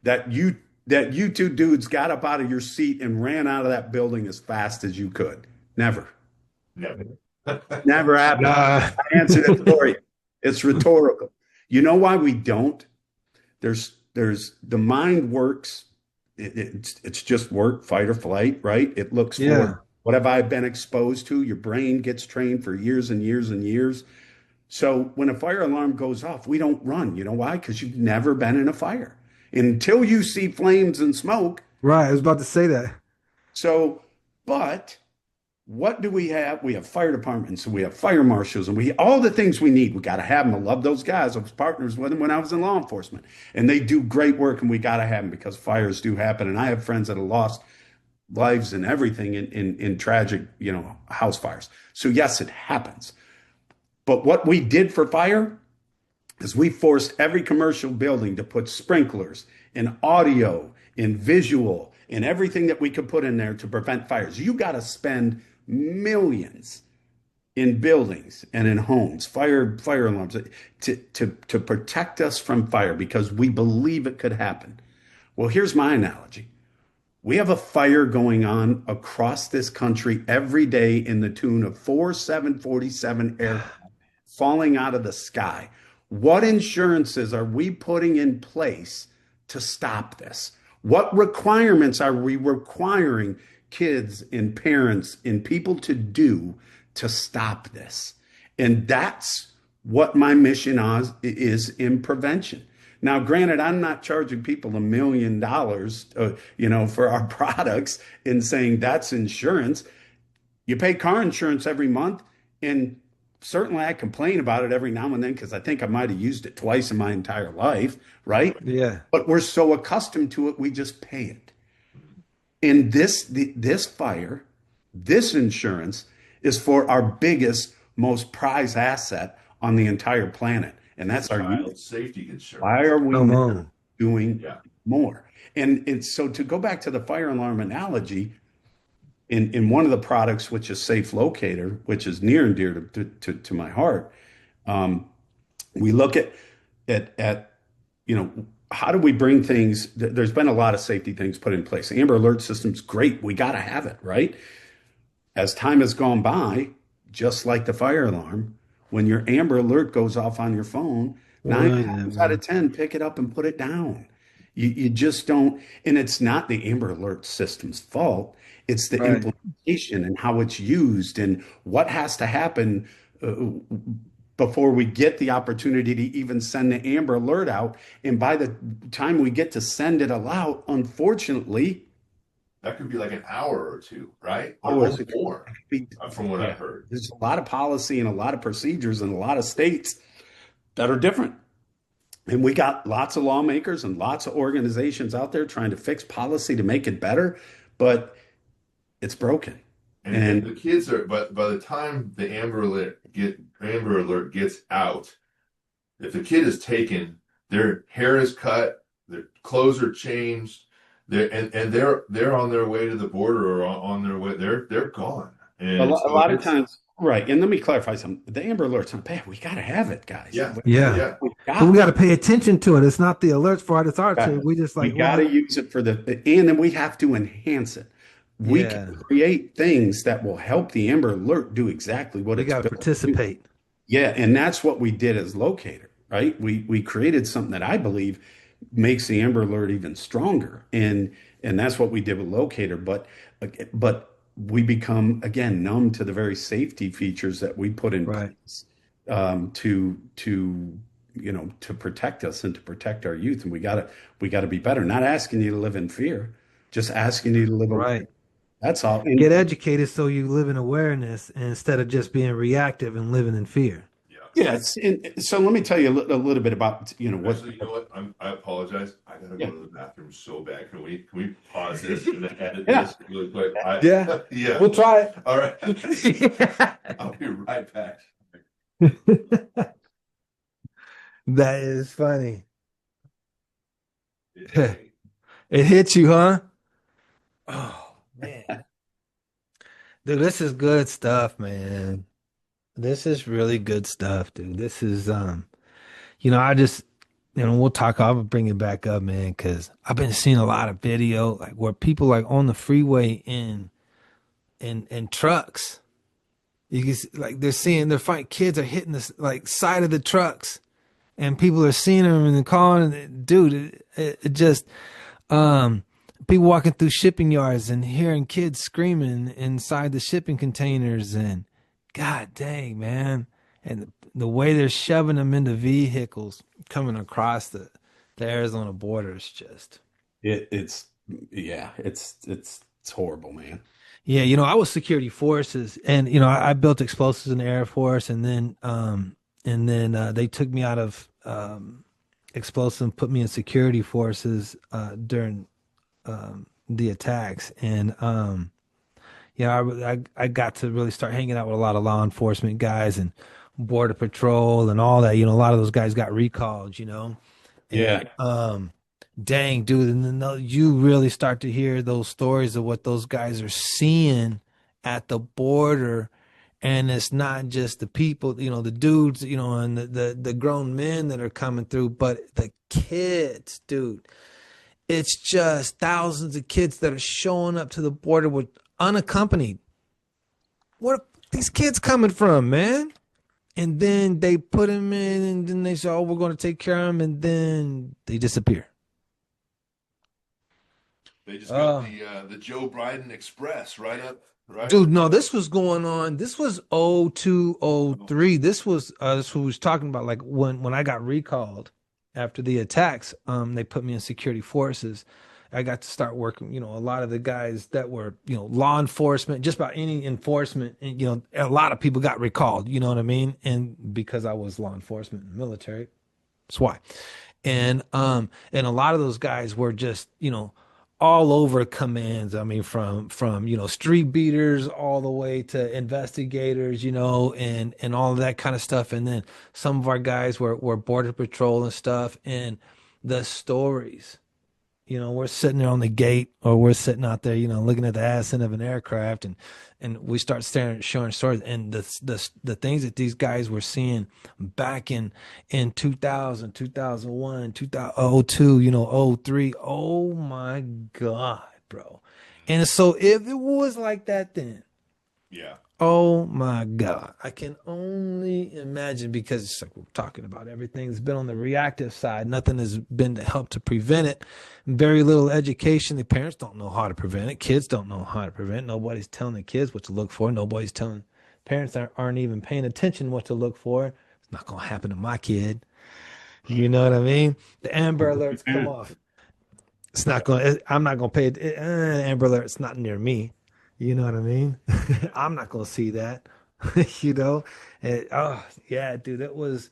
that you two dudes got up out of your seat and ran out of that building as fast as you could? Never. Never. Never happened. Nah. I answered it for you. It's rhetorical. You know why we don't? There's the mind works. It's just work, fight or flight, right? It looks Yeah. for what have I been exposed to? Your brain gets trained for years and years and years. So when a fire alarm goes off, we don't run. You know why? Because you've never been in a fire until you see flames and smoke. Right. I was about to say that. So, but what do we have? We have fire departments and we have fire marshals and we all the things we need. We got to have them. I love those guys. I was partners with them when I was in law enforcement, and they do great work. And we got to have them because fires do happen. And I have friends that have lost lives and everything in tragic, house fires. So yes, it happens. But what we did for fire is we forced every commercial building to put sprinklers and audio and visual and everything that we could put in there to prevent fires. You got to spend millions in buildings and in homes, fire alarms to protect us from fire because we believe it could happen. Well, here's my analogy. We have a fire going on across this country every day in the tune of four 747 aircraft falling out of the sky. What insurances are we putting in place to stop this? What requirements are we requiring kids and parents and people to do to stop this? And that's what my mission is in prevention. Now, granted, I'm not charging people $1 million, for our products and saying that's insurance. You pay car insurance every month, and certainly I complain about it every now and then because I think I might have used it twice in my entire life, right? Yeah. But we're so accustomed to it, we just pay it. And this fire, this insurance is for our biggest, most prized asset on the entire planet, and that's our Child youth. safety Why insurance. are we Come not on. doing Yeah. more? And so to go back to the fire alarm analogy, in one of the products, which is Safe Locator, which is near and dear to my heart, we look at how do we bring things? There's been a lot of safety things put in place. Amber Alert system's great. We got to have it, right? As time has gone by, just like the fire alarm, when your Amber Alert goes off on your phone, nine Right, times out man. of 10, pick it up and put it down. You just don't, and it's not the Amber Alert system's fault. It's the Right. implementation and how it's used and what has to happen before we get the opportunity to even send the Amber Alert out. And by the time we get to send it out, unfortunately, That could be like an hour or two, right? oh, Or it's more, from what yeah. I've heard. There's a lot of policy and a lot of procedures and a lot of states that are different. And we got lots of lawmakers and lots of organizations out there trying to fix policy to make it better, but it's broken. And And the kids are, but by the time the Amber Alert gets out, if the kid is taken, their hair is cut, their clothes are changed, they're on their way to the border or on their way, they're gone. And a so lot of it's times, right. And let me clarify something. The Amber Alert's not bad. We got to have it, guys. yeah, Yeah. yeah, We But we got got to pay attention to it. It's not the alerts part, it's our Got too. it. We just We like, got to well, use it for and then we have to enhance it. We can yeah, create things that will help the Amber Alert do exactly what we it's got to built to do. participate. Yeah, and that's what we did as locator, right? We created something that I believe makes the Amber Alert even stronger, and that's what we did with locator. But we become again numb to the very safety features that we put in Right. place to to protect us and to protect our youth. And we gotta be better. Not asking you to live in fear, just asking you to live aware. Right. That's all. Get educated so you live in awareness instead of just being reactive and living in fear. yeah. Yes. And so let me tell you a little bit about what. Actually, you know what? I apologize. I gotta go Yeah. to the bathroom so bad. Can we pause this and then edit Yeah. this really quick? Yeah. Yeah. We'll try All right. it. I'll be right back. That is funny. It hit It me. hits you, huh? Oh, man. Dude, this is good stuff, man. This is really good stuff, dude. This is I just we'll talk, I'll bring it back up, man, because I've been seeing a lot of video like where people like on the freeway in trucks. You can see, like they're fighting kids are hitting the like side of the trucks and people are seeing them and calling dude, it just um people walking through shipping yards and hearing kids screaming inside the shipping containers and god dang, man. And the way they're shoving them into vehicles coming across the Arizona border is just It's yeah, it's horrible, man. yeah, I was security forces and I built explosives in the Air Force and then they took me out of explosives and put me in security forces during the attacks and I got to really start hanging out with a lot of law enforcement guys and border patrol and all that. A lot of those guys got recalled, Yeah. and dang, dude, and then you really start to hear those stories of what those guys are seeing at the border. And it's not just the people, the dudes, and the grown men that are coming through, but the kids, dude. It's just thousands of kids that are showing up to the border with unaccompanied. Where are these kids coming from, man? And then they put them in, and then they say, "Oh, we're going to take care of them," and then they disappear. They just got Uh, the Joe Biden Express right up, right? Dude, no, this was going on. This was 02, 03. This was talking about like when I got recalled after the attacks. They put me in security forces. I got to start working, a lot of the guys that were, law enforcement, just about any enforcement, and a lot of people got recalled, you know what I mean? And because I was law enforcement and military, that's why. And a lot of those guys were just, all over commands. I mean, from street beaters all the way to investigators, and all of that kind of stuff. And then some of our guys were border patrol and stuff. And the stories, we're sitting there on the gate or we're sitting out there, looking at the ascent of an aircraft and we start showing stories and the things that these guys were seeing back in 2000, 2001, 2002, oh 03. Oh my God, bro. And so if it was like that then, Yeah. oh my God. I can only imagine because it's like we're talking about everything's been on the reactive side. Nothing has been to help to prevent it. Very little education. The parents don't know how to prevent it. Kids don't know how to prevent it. Nobody's telling the kids what to look for. Nobody's telling parents aren't even paying attention what to look for. It's not going to happen to my kid. You know what I mean? The Amber Alerts come off. It's not going. I'm not going to pay it. Amber Alert. It's not near me. You know what I mean? I'm not going to see that. you know. Oh yeah, dude. It was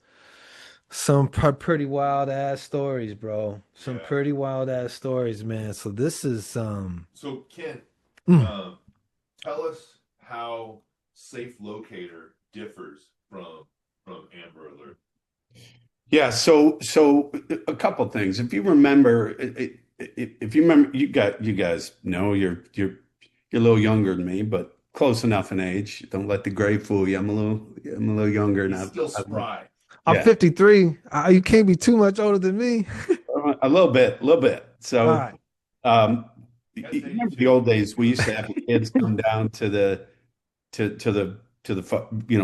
Some pretty wild ass stories, bro. Some Yeah. pretty wild ass stories, man. So this is So Ken, mm, um, tell us how Safe Locator differs from Amber Alert. Yeah, so a couple things. If you remember, if you remember, you guys know you're a little younger than me, but close enough in age. Don't let the gray fool you. I'm a little younger, and He's still I spry. I'm yeah, 53. You can't be too much older than me. a little bit. All So, right. um, Ken's you remember the 82. old days? We used to have kids come down to the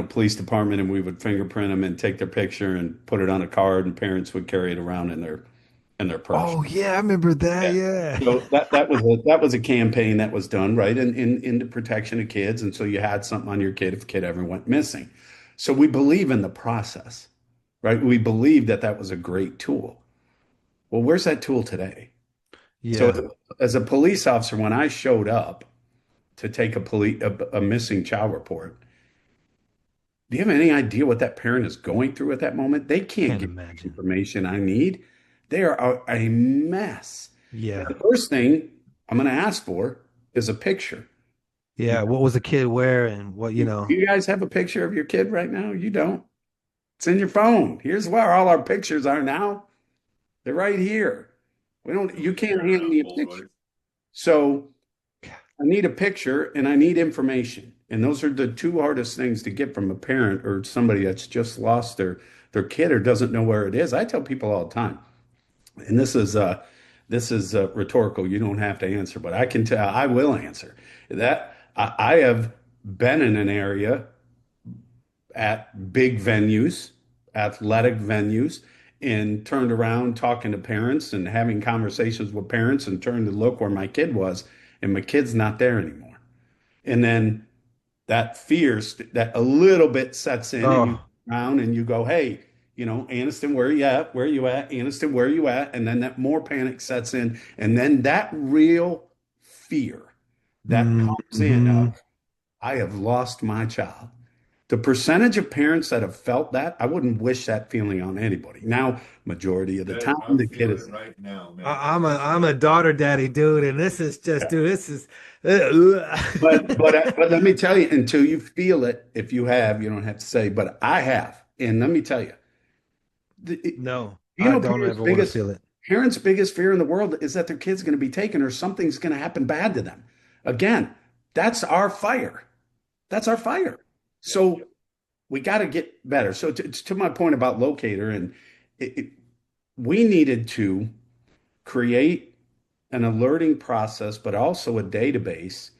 police department, and we would fingerprint them and take their picture and put it on a card, and parents would carry it around in their purse. Oh yeah, I remember that. Yeah. Yeah. So that was a campaign that was done right in the protection of kids, and so you had something on your kid if a kid ever went missing. So we believe in the process, right? We believe that that was a great tool. Well, where's that tool today? So Yeah. as a police officer, when I showed up to take a missing child report, do you have any idea what that parent is going through at that moment? They can't Can't get the imagine. information I need. They are a mess. And Yeah. the first thing I'm going to ask for is a picture. You, Yeah. What was the kid wearing? What, you know? you guys have a picture of your kid right now? You don't. It's in your phone. Here's where all our pictures are now. They're right here. You can't Fair hand enough, me a old picture. boys. So I need a picture and I need information. And those are the two hardest things to get from a parent or somebody that's just lost their kid or doesn't know where it is. I tell people all the time, and this is rhetorical. You don't have to answer, but I can tell I will answer that. I have been in an area at big venues, athletic venues, and turned around talking to parents and having conversations with parents and turned to look where my kid was, and my kid's not there anymore. And then that that a little bit sets in, and you Oh. go around and you go, hey, Aniston, where are you at? Where are you at? Aniston, where are you at? And then that more panic sets in. And then that real fear that comes in Mm-hmm. of, I have lost my child. The percentage of parents that have felt that, I wouldn't wish that feeling on anybody. Now, majority of the Ken, time, I'm the kid feeling is, it right now, man. I'm a daughter daddy, dude, and this is just, dude, this is but let me tell you, until you feel it, if you have, you don't have to say, but I have. And let me tell you, No, you I know, don't ever want to feel it. parents' biggest fear in the world is that their kid's going to be taken or something's going to happen bad to them. Again, that's our fire. That's our fire. Yep, So yep. we got to get better. So to my point about locator, and it, it, we needed to create an alerting process, but also a database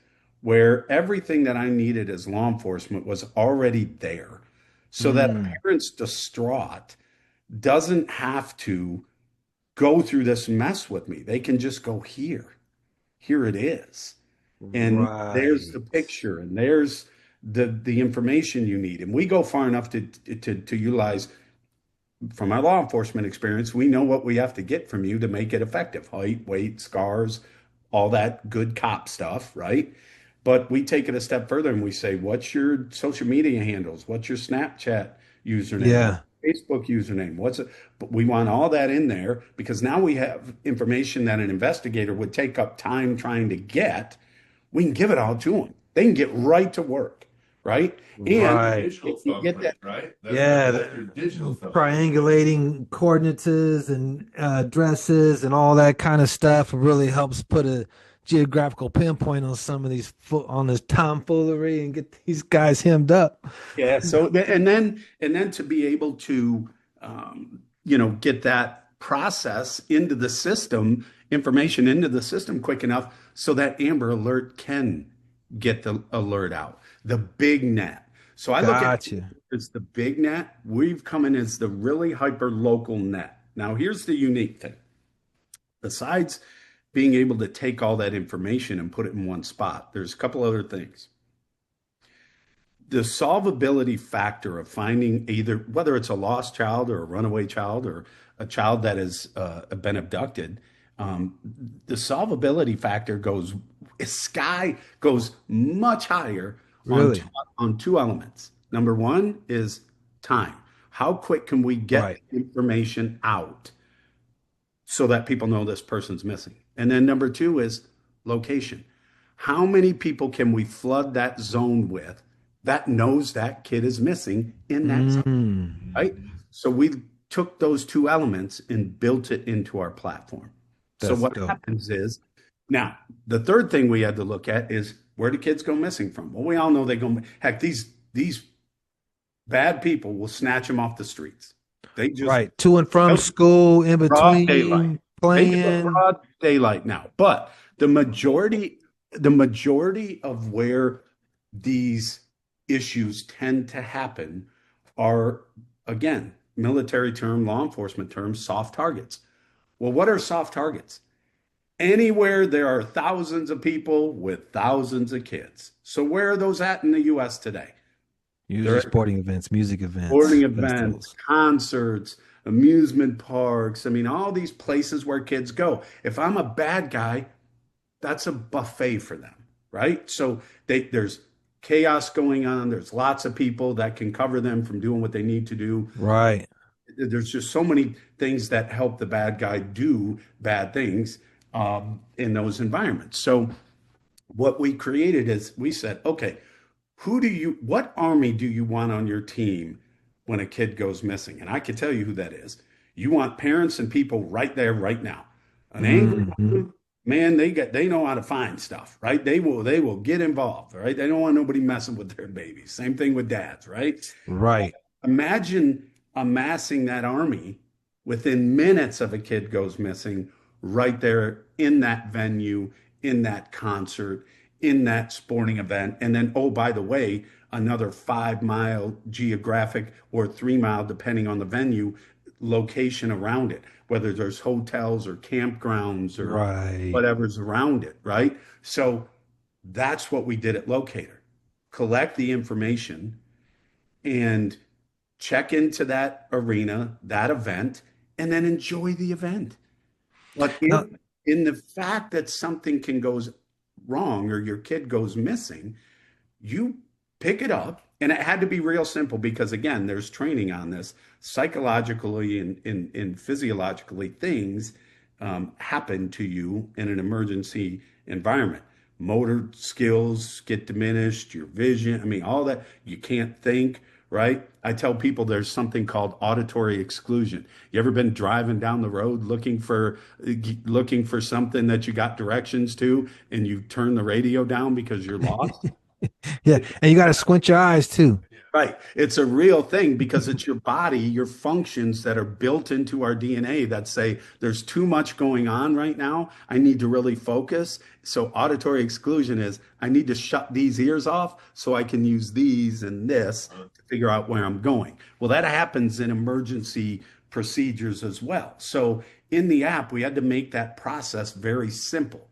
where everything that I needed as law enforcement was already there so that a Mm, parent's distraught doesn't have to go through this mess with me. They can just go here. Here it is. And there's the right. picture and there's the information you need. And we go far enough to utilize from our law enforcement experience, we know what we have to get from you to make it effective. Height, weight, scars, all that good cop stuff, right? But we take it a step further and we say, what's your social media handles? What's your Snapchat username? What's Yeah. your Facebook username? What's it? But we want all that in there because now we have information that an investigator would take up time trying to get. We can give it all to them. They can get right to work, right? And That's your Right. digital if you get thumbprint, that, right? Yeah. That's your digital thumbprint. Triangulating coordinates and addresses and all that kind of stuff really helps put a geographical pinpoint on some of these on this tomfoolery and get these guys hemmed up. yeah. And then to be able to, get that process into the system, information into the system quick enough so that Amber Alert can get the alert out. The big net. So I look at it Gotcha. as the big net. We've come in as the really hyper local net. Now, here's the unique thing. Besides being able to take all that information and put it in one spot, there's a couple other things. The solvability factor of finding either whether it's a lost child or a runaway child or a child that has been abducted, um, the solvability factor goes much higher on Really? two elements. Number one is time. How quick can we get Right. information out so that people know this person's missing? And then number two is location. How many people can we flood that zone with that knows that kid is missing in that zone, Mm, right? So we took those two elements and built it into our platform. So that's what dope. happens is now the third thing we had to look at is where do kids go missing from? Well, we all know they go, heck, these bad people will snatch them off the streets. They just Right. To and from they'll school, in broad daylight. between, They do it playing. broad daylight now. But the majority of where these issues tend to happen are, again, military term, law enforcement terms, soft targets. Well, what are soft targets? Anywhere there are thousands of people with thousands of kids. So where are those at in the US today? Usually They're sporting events, music sporting events, events, festivals. concerts, amusement parks. I mean, all these places where kids go. If I'm a bad guy, that's a buffet for them, right? So there's chaos going on. There's lots of people that can cover them from doing what they need to do. Right. There's just so many things that help the bad guy do bad things in those environments. So what we created is we said, okay, what army do you want on your team when a kid goes missing? And I can tell you who that is. You want parents and people right there, right now. An angry Hmm. mom, man, they know how to find stuff, right? They will get involved, right? They don't want nobody messing with their babies. Same thing with dads, right? Right. Imagine amassing that army within minutes of a kid goes missing, right there in that venue, in that concert, in that sporting event. And then, oh, by the way, another 5 mile geographic or 3 mile, depending on the venue, location around it, whether there's hotels or campgrounds or Right. whatever's around it, right? So that's what we did at Locator. Collect the information and check into that arena, that event, and then enjoy the event. But Now, in the fact that something can goes wrong or your kid goes missing, you pick it up. And it had to be real simple because again, there's training on this. Psychologically and physiologically, things happen to you in an emergency environment. Motor skills get diminished, your vision, I mean, all that. You can't think, right? I tell people there's something called auditory exclusion. You ever been driving down the road looking for something that you got directions to and you turn the radio down because you're lost? yeah, and you got to squint your eyes too. Right. It's a real thing because it's your body, your functions that are built into our DNA that say there's too much going on right now. I need to really focus. So auditory exclusion is I need to shut these ears off so I can use these and this to figure out where I'm going. Well, that happens in emergency procedures as well. So in the app, we had to make that process very simple,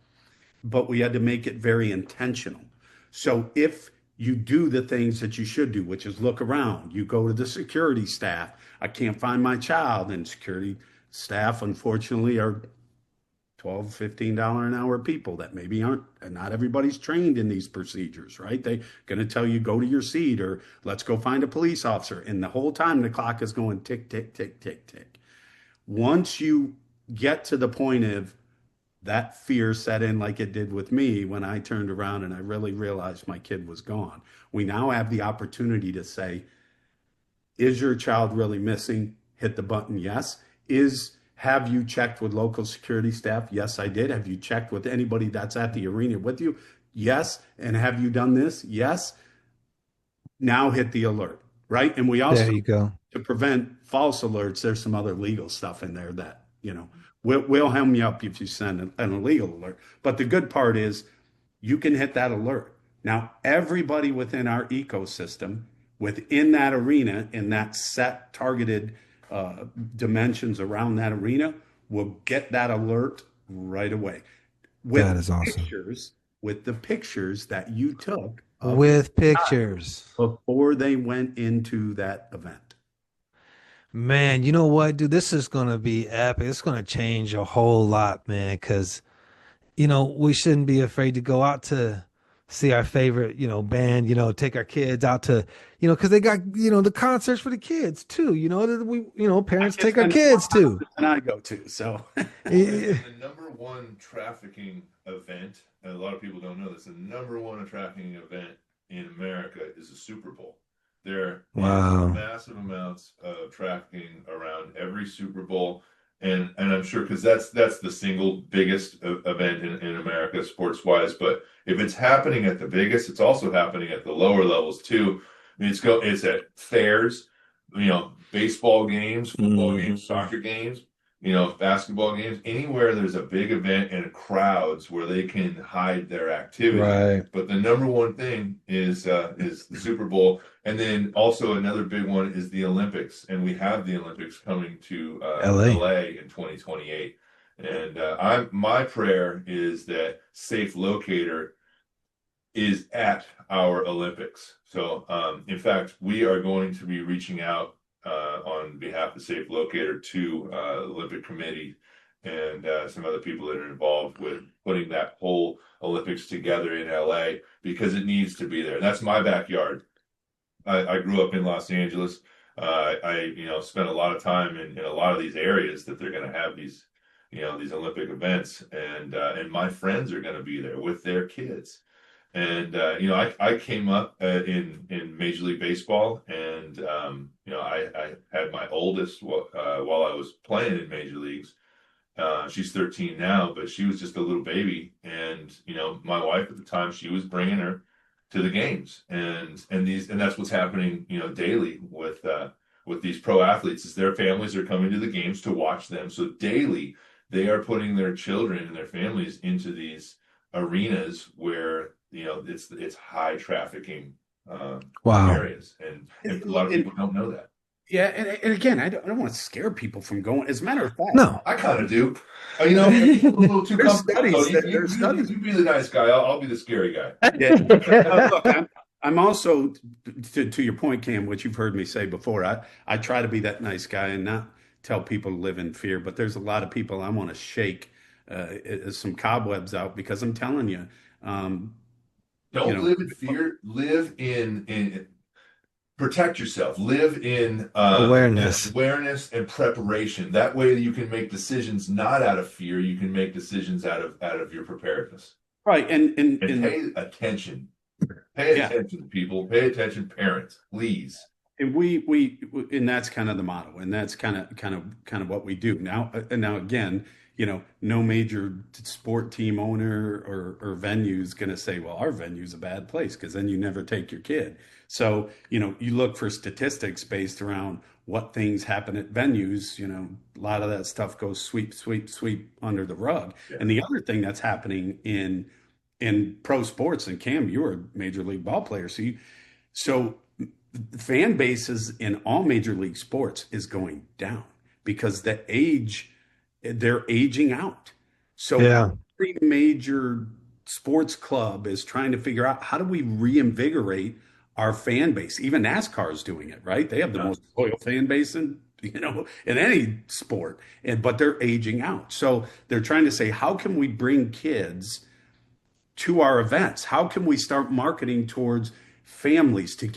but we had to make it very intentional. So if you do the things that you should do, which is look around, you go to the security staff. I can't find my child, and security staff, unfortunately, are 12, $15 an hour people that maybe aren't, and not everybody's trained in these procedures, right? They're going to tell you go to your seat or let's go find a police officer. And the whole time the clock is going tick, tick, tick, tick, tick. Once you get to the point of that fear set in like it did with me when I turned around and I really realized my kid was gone. We now have the opportunity to say, is your child really missing? Hit the button, yes. Have you checked with local security staff? Yes, I did. Have you checked with anybody that's at the arena with you? Yes. And have you done this? Yes. Now hit the alert, right? And we There also, you go. to prevent false alerts, there's some other legal stuff in there that, we'll hem you up if you send an illegal alert. But the good part is you can hit that alert. Now, everybody within our ecosystem, within that arena, in that set targeted dimensions around that arena, will get that alert right away with That is awesome. pictures, with the pictures that you took of your With pictures. before they went into that event. Man, you know what, dude? This is gonna be epic. It's gonna change a whole lot, man, because we shouldn't be afraid to go out to see our favorite, band, take our kids out to, because they got, the concerts for the kids too, that we, My parents kids take our spend more kids time too. than I go to, so Well, Eh, and the number one trafficking event, and a lot of people don't know this, the number one trafficking event in America is the Super Bowl. There is Wow. massive amounts of trafficking around every Super Bowl, and I'm sure because that's the single biggest event in America sports wise. But if it's happening at the biggest, it's also happening at the lower levels too. I mean, it's at fairs, baseball games, football games, Mhm. soccer games, basketball games, anywhere there's a big event and crowds where they can hide their activity. Right. But the number one thing is the Super Bowl, and then also another big one is the Olympics, and we have the Olympics coming to LA. LA in 2028. And my prayer is that Safe Locator is at our Olympics. So, in fact, we are going to be reaching out on behalf of Safe Locator to Olympic Committee and some other people that are involved with putting that whole Olympics together in LA because it needs to be there. That's my backyard. I grew up in Los Angeles. I spent a lot of time in a lot of these areas that they're going to have these Olympic events, and my friends are going to be there with their kids. And I came up in Major League Baseball, and I had my oldest while I was playing in major leagues. She's 13 now, but she was just a little baby, and my wife at the time, she was bringing her to the games, and that's what's happening, daily with these pro athletes, is their families are coming to the games to watch them. So daily, they are putting their children and their families into these arenas where it's high trafficking Wow. areas, and a lot of people don't know that. yeah, and again, I don't want to scare people from going. As a matter of fact, No. I kind of do. If you're a little too there's comfortable, studies you, that you, there's you, studies. you be the nice guy. I'll be the scary guy. Yeah. Look, I'm also to your point, Cam, which you've heard me say before. I try to be that nice guy and not tell people to live in fear. But there's a lot of people I want to shake some cobwebs out because I'm telling you, um, you Don't know, live in fear. Live in protect yourself. Live in Awareness. awareness and preparation. That way you can make decisions not out of fear. You can make decisions out of your preparedness. right, And and pay attention. Pay yeah, attention, people. Pay attention, parents, please. and and that's kind of the motto, and that's kind of what we do now. And now again, no major sport team owner or venue is going to say, well, our venue's a bad place because then you never take your kid. So you look for statistics based around what things happen at venues. A lot of that stuff goes sweep, sweep, sweep under the rug. Yeah. And the other thing that's happening in pro sports, and Cam, you were a major league ball player, so fan bases in all major league sports is going down because they're aging out. So Yeah. every major sports club is trying to figure out how do we reinvigorate our fan base. Even NASCAR is doing it, right? They have the Yeah. most loyal fan base in any sport, but they're aging out. So they're trying to say, how can we bring kids to our events? How can we start marketing towards families to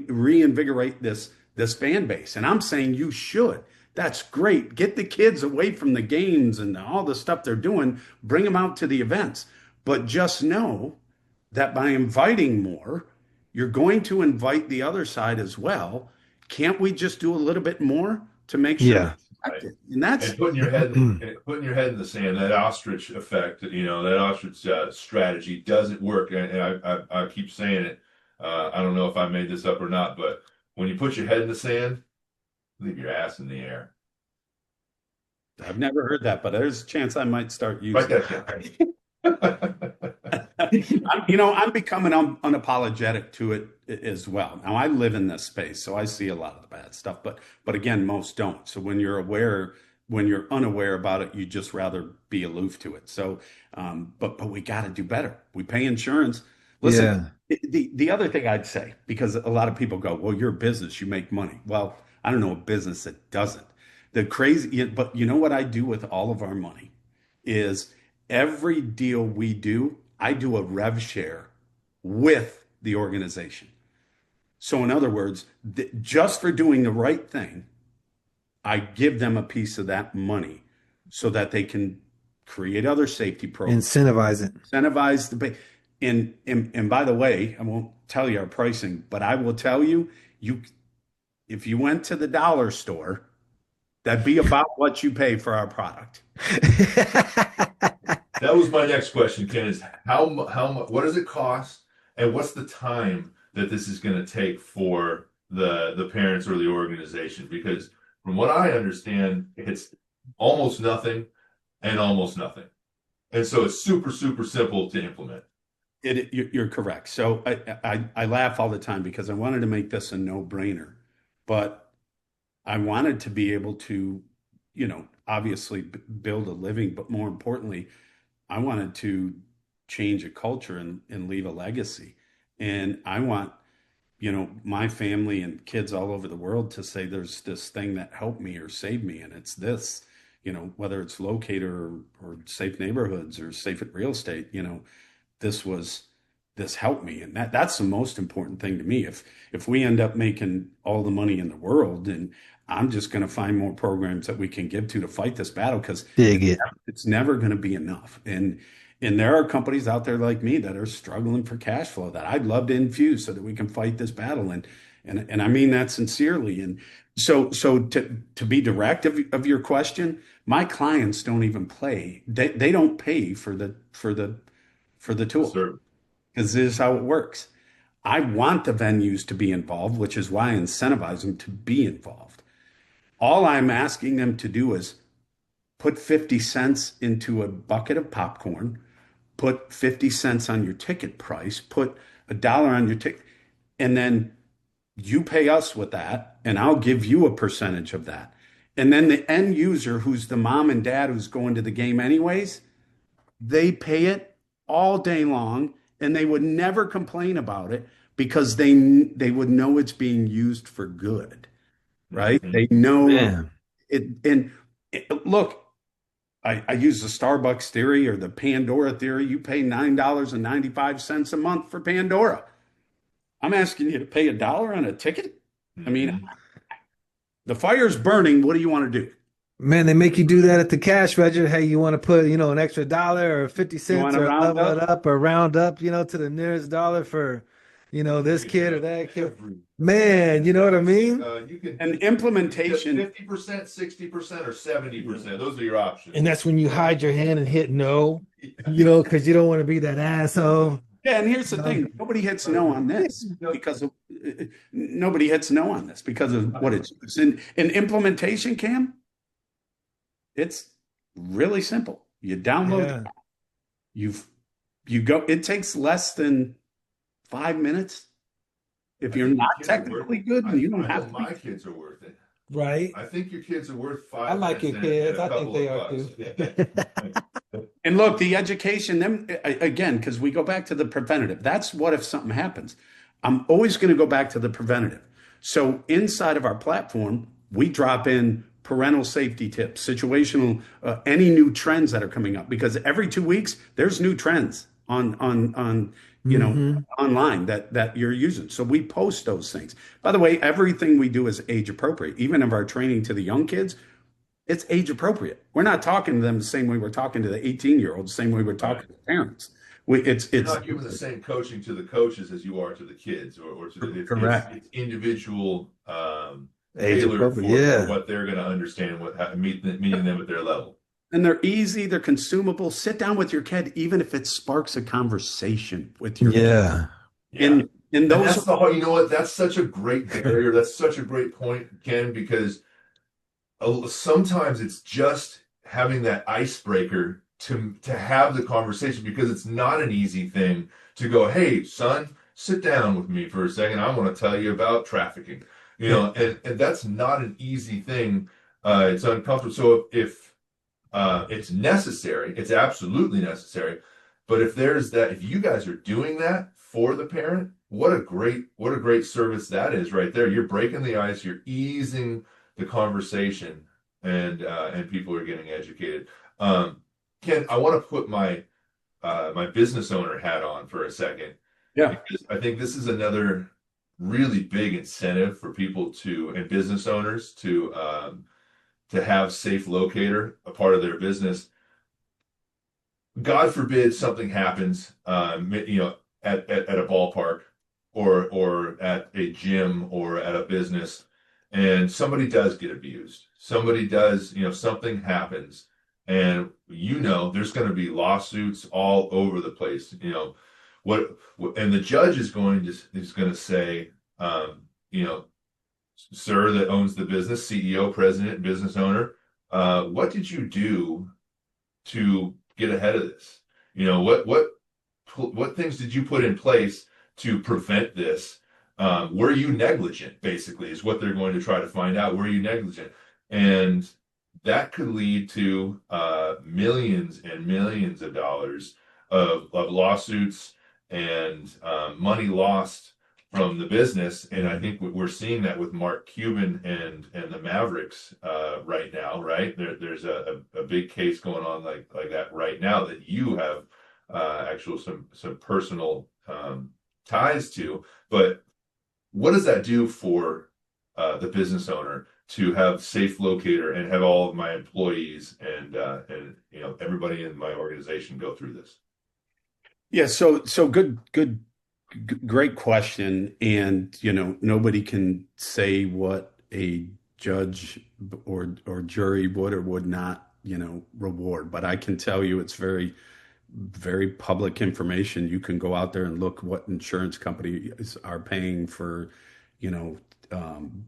reinvigorate this fan base? And I'm saying you should. That's great. Get the kids away from the games and all the stuff they're doing. Bring them out to the events. But just know that by inviting more, you're going to invite the other side as well. Can't we just do a little bit more to make sure Yeah. it's Right. effective? And that's And putting your head in the sand, that ostrich effect, that ostrich strategy doesn't work. And I keep saying it. I don't know if I made this up or not, but when you put your head in the sand, leave your ass in the air. I've never heard that, but there's a chance I might start Write using that down. I'm becoming unapologetic to it as well. Now I live in this space, so I see a lot of the bad stuff, but again, most don't. So when you're unaware about it, you just rather be aloof to it. So, but we got to do better. We pay insurance. Listen, Yeah. the other thing I'd say, because a lot of people go, well, you're a business, you make money. Well, I don't know a business that doesn't. But you know what I do with all of our money is every deal we do, I do a rev share with the organization. So, in other words, just for doing the right thing, I give them a piece of that money so that they can create other safety programs, Incentivize it. incentivize the pay. And by the way, I won't tell you our pricing, but I will tell you, you if you went to the dollar store, that'd be about what you pay for our product. That was my next question, Ken, is what does it cost and what's the time that this is going to take for the parents or the organization? Because from what I understand, it's almost nothing and almost nothing. And so it's super, super simple to implement. You're correct. So I laugh all the time because I wanted to make this a no-brainer, but I wanted to be able to, obviously build a living, but more importantly, I wanted to change a culture and leave a legacy. And I want, my family and kids all over the world to say there's this thing that helped me or saved me, and it's this, whether it's locator or safe neighborhoods or safe at real estate, this was this helped me. And that's the most important thing to me. If we end up making all the money in the world, and I'm just going to find more programs that we can give to fight this battle because Dig it. it's never going to be enough. And there are companies out there like me that are struggling for cash flow that I'd love to infuse so that we can fight this battle. And I mean that sincerely. And so to be direct of your question, my clients don't even play. They don't pay for the tool Sir. because this is how it works. I want the venues to be involved, which is why I incentivize them to be involved. All I'm asking them to do is put 50 cents into a bucket of popcorn, put 50 cents on your ticket price, put $1 on your ticket, and then you pay us with that, and I'll give you a percentage of that. And then the end user, who's the mom and dad who's going to the game anyways, they pay it all day long, and they would never complain about it because they would know it's being used for good, right? Mhm. They know Man. it. And look, I use the Starbucks theory or the Pandora theory. You pay $9.95 a month for Pandora. I'm asking you to pay $1 on a ticket. I mean, the fire's burning. What do you want to do? Man, they make you do that at the cash register. Hey, you want to put, an extra dollar or 50 You cents want to or round level it up? up or round up, to the nearest dollar for, this kid or that kid. Every- Man, you know what I mean? You can And implementation. 50%, 60%, or 70%. Those are your options. And that's when you hide your hand and hit no, because you don't want to be that asshole. Yeah, and here's the thing: nobody hits no on this because of nobody hits no on this because of what it's in implementation. Cam, it's really simple. You download, Yeah. you've you go. It takes less than 5 minutes if I you're think not your kids are worth technically it. good, and you don't I know have to my be. kids are worth it. Right. I think your kids are worth I like your 5 kids. and a I think couple they of are bucks. too. And look, the education, them again, because we go back to the preventative. That's what if something happens. I'm always going to go back to the preventative. So inside of our platform, we drop in parental safety tips, situational, any new trends that are coming up, because every 2 weeks there's new trends on hmm online that you're using. So we post those things. By the way, everything we do is age appropriate. Even of our training to the young kids, it's age appropriate. We're not talking to them the same way we're talking to the 18-year-olds, the same way we're Right. talking to parents. It's You're it's not giving the same coaching to the coaches as you are to the kids, or to the correct. it's individual, Age tailored appropriate. for Yeah. what they're going to understand, meeting them at their level. And they're easy, they're consumable. Sit down with your kid, even if it sparks a conversation with your kid. Yeah. Yeah. And And those that's the hard, you know what? That's such a great barrier. That's such a great point, Ken, because sometimes it's just having that icebreaker to have the conversation, because it's not an easy thing to go, hey, son, sit down with me for a second. I want to tell you about trafficking. And that's not an easy thing. It's uncomfortable. So if it's necessary, it's absolutely necessary. But if you guys are doing that for the parent, what a great service that is right there. You're breaking the ice, you're easing the conversation, and people are getting educated. Ken, I want to put my business owner hat on for a second. Yeah. because I think this is another really big incentive for people to and business owners to have safe locator a part of their business. God forbid something happens, at a ballpark or at a gym or at a business, and somebody does get abused. Somebody does, something happens, and there's going to be lawsuits all over the place. And the judge is going to say, you know, sir that owns the business, CEO, president, business owner, what did you do to get ahead of this? What things did you put in place to prevent this? Were you negligent, basically, is what they're going to try to find out. Were you negligent? And that could lead to millions and millions of dollars of lawsuits and money lost from the business. And I think we're seeing that with Mark Cuban and the Mavericks right now, right? There's a big case going on like that right now that you have actual some personal ties to. But what does that do for the business owner to have safe locator and have all of my employees and everybody in my organization go through this? Yeah, so great question. And nobody can say what a judge or jury would or would not, reward. But I can tell you it's very, very public information. You can go out there and look what insurance companies are paying for, you know, um,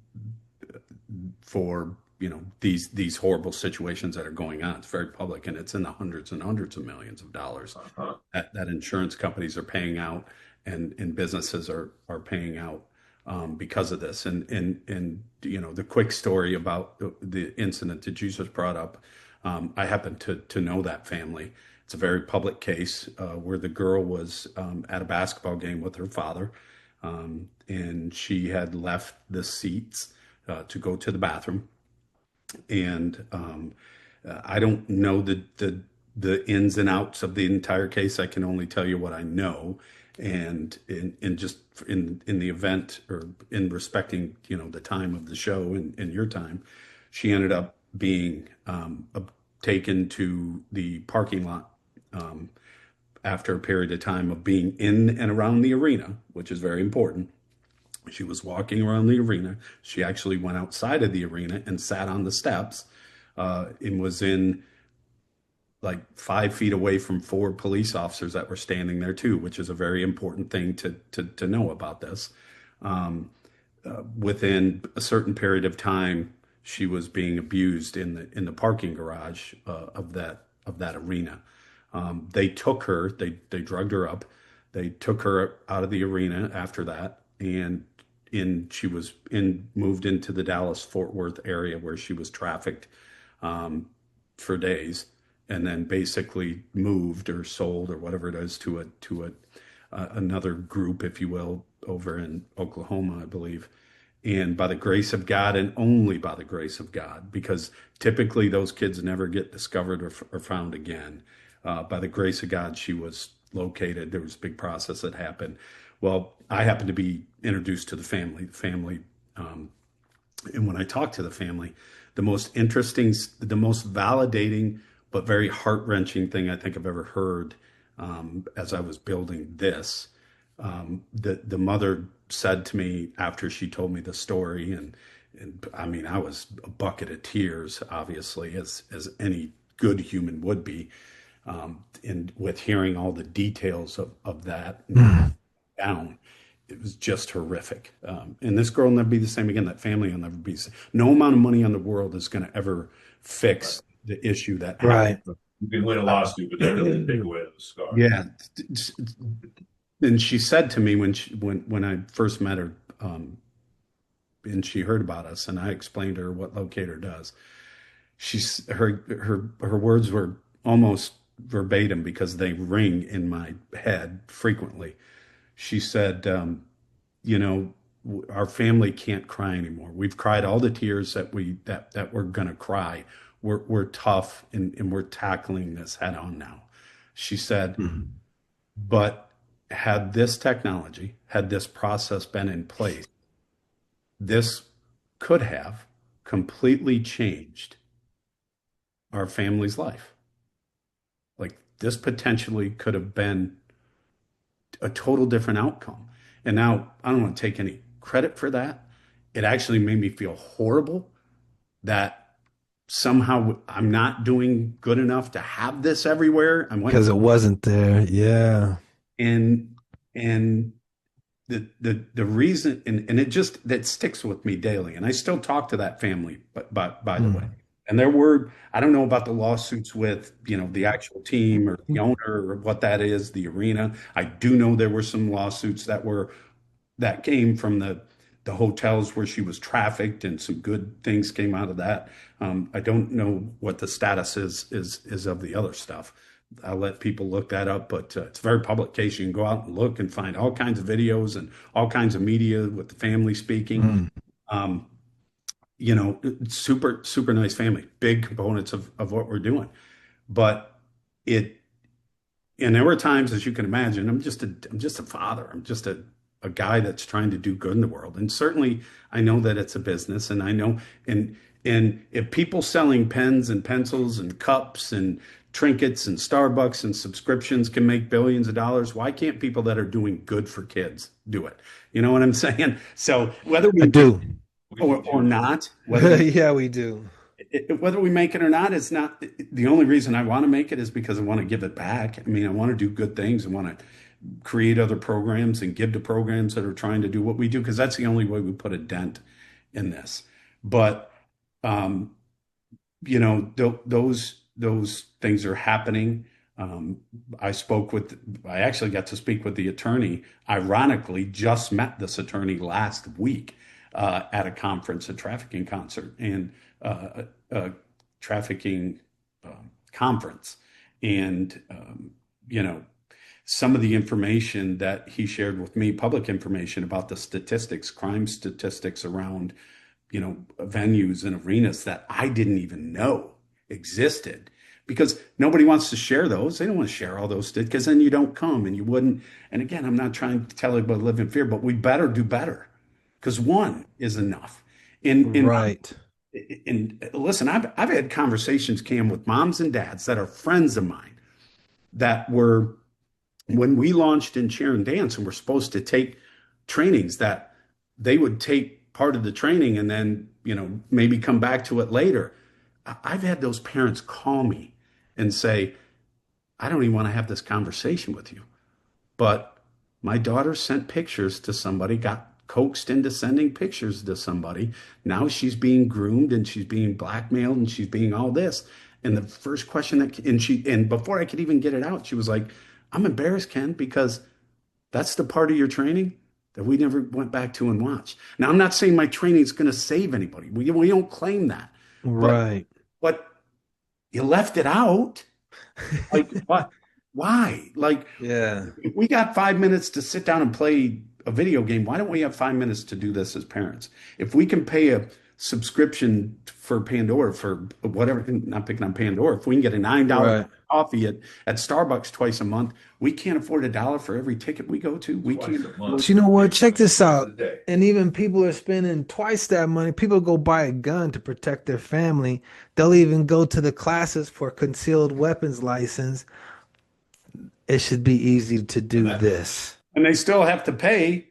these horrible situations that are going on. It's very public, and it's in the hundreds and hundreds of millions of dollars Uh-huh. that insurance companies are paying out, and businesses are paying out because of this. And the quick story about the incident that you just brought up. I happen to know that family. It's a very public case where the girl was at a basketball game with her father, and she had left the seats to go to the bathroom. And I don't know the ins and outs of the entire case. I can only tell you what I know. And in just in the event, or in respecting the time of the show and your time, she ended up being taken to the parking lot after a period of time of being in and around the arena, which is very important. She was walking around the arena. She actually went outside of the arena and sat on the steps, and was in like 5 feet away from four police officers that were standing there too, which is a very important thing to know about this. Within a certain period of time, she was being abused in the parking garage of that arena. They took her. They drugged her up. They took her out of the arena after that, and she was moved into the Dallas Fort Worth area where she was trafficked for days, and then basically moved or sold or whatever it is to another group, if you will, over in Oklahoma, I believe. And by the grace of God, and only by the grace of God, because typically those kids never get discovered or found again. By the grace of God, she was located. There was a big process that happened. Well, I happened to be introduced to the family. And when I talked to the family, the most interesting, the most validating, but very heart wrenching thing I think I've ever heard, as I was building this, the mother said to me after she told me the story, and I mean, I was a bucket of tears, obviously, as any good human would be, and with hearing all the details of that down, it was just horrific. And this girl will never be the same again. That family will never be the same. No amount of money in the world is going to ever Right. fix the issue that happened. Right. You can win a lawsuit, but that doesn't take away those scars. Yeah. And she said to me when I first met her, and she heard about us, and I explained to her what Locator does. Her words were almost verbatim because they ring in my head frequently. She said, our family can't cry anymore. We've cried all the tears that we're gonna cry. We're tough, and we're tackling this head on now. She said, Mhm. but had this technology, had this process been in place, this could have completely changed our family's life. Like this potentially could have been a total different outcome. And now I don't want to take any credit for that. It actually made me feel horrible that somehow I'm not doing good enough to have this everywhere. I went Because it wasn't there. Yeah. and and the reason and it just that sticks with me daily. And I still talk to that family, but by the way. Mm. And there were, I don't know about the lawsuits with, the actual team or the owner or what that is, the arena. I do know there were some lawsuits that came from the hotels where she was trafficked, and some good things came out of that. I don't know what the status is of the other stuff. I'll let people look that up, but it's a very public case. You can go out and look and find all kinds of videos and all kinds of media with the family speaking. Mm. Um, super super nice family, big components of what we're doing, but it and there were times, as you can imagine, I'm just a father. I'm just a guy that's trying to do good in the world. And certainly I know that it's a business, and I know and if people selling pens and pencils and cups and trinkets and Starbucks and subscriptions can make billions of dollars, why can't people that are doing good for kids do it? You know what I'm saying? So whether I we do. or not, whether we Yeah, we do. whether we make it or not, it's not the only reason I want to make it is because I want to give it back. I mean, I want to do good things. I want to create other programs and give to programs that are trying to do what we do, because that's the only way we put a dent in this. But um, those things are happening. Um, I actually got to speak with the attorney. Ironically, just met this attorney last week at a conference, a trafficking concert, and a trafficking conference. And, some of the information that he shared with me, public information about the statistics, crime statistics around venues and arenas that I didn't even know existed, because nobody wants to share those. They don't want to share all those because then you don't come and you wouldn't. And again, I'm not trying to tell everybody to live in fear, but we better do better, because one is enough. And Right. listen, I've had conversations, Cam, with moms and dads that are friends of mine that were, when we launched in Cheer and Dance and we're supposed to take trainings, that they would take part of the training and then, maybe come back to it later. I've had those parents call me and say, I don't even want to have this conversation with you. But my daughter sent pictures to somebody, got coaxed into sending pictures to somebody. Now she's being groomed and she's being blackmailed and she's being all this. And the first question and before I could even get it out, she was like, I'm embarrassed, Ken, because that's the part of your training that we never went back to and watched. Now, I'm not saying my training is going to save anybody. We don't claim that. But Right. but you left it out. Like, what? Why? Like, Yeah. if we got 5 minutes to sit down and play a video game, why don't we have 5 minutes to do this as parents? If we can pay a subscription for Pandora for whatever, not picking on Pandora, if we can get a $9 Right. coffee at Starbucks twice a month, we can't afford $1 for every ticket we go to. We Twice can't. a month. But you know what? Check this Twice a out. day. And even people are spending twice that money. People go buy a gun to protect their family. They'll even go to the classes for concealed weapons license. It should be easy to And do that, this. And they still have to pay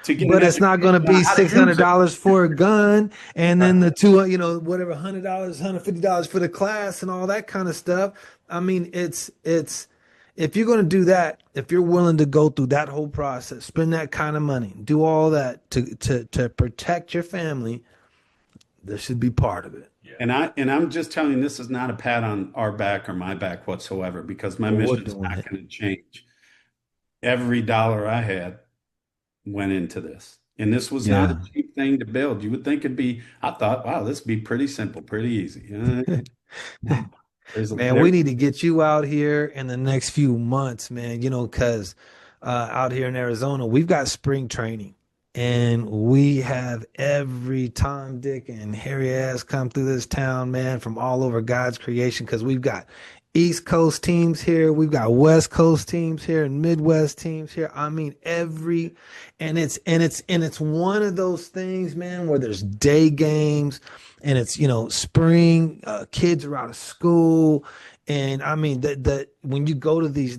to get an But it's not going to education on be how six to hundred use it. dollars for a gun, and then the two, whatever, $100, $150 for the class, and all that kind of stuff. I mean, it's if you're going to do that, if you're willing to go through that whole process, spend that kind of money, do all that to protect your family, this should be part of it. yeah. And I'm just telling you, this is not a pat on our back or my back whatsoever, because my Well, we're mission's doing not it. going to change. Every dollar I had went into this. And this was not a Yeah. cheap thing to build. You would think it'd be, I thought, wow, this would be pretty simple, pretty easy. No, Man, we need to get you out here in the next few months, man, because out here in Arizona, we've got spring training and we have every Tom, Dick, and Harry ass come through this town, man, from all over God's creation because we've got East Coast teams here. We've got West Coast teams here and Midwest teams here. I mean, and it's one of those things, man, where there's day games and it's, spring, kids are out of school. And I mean that when you go to these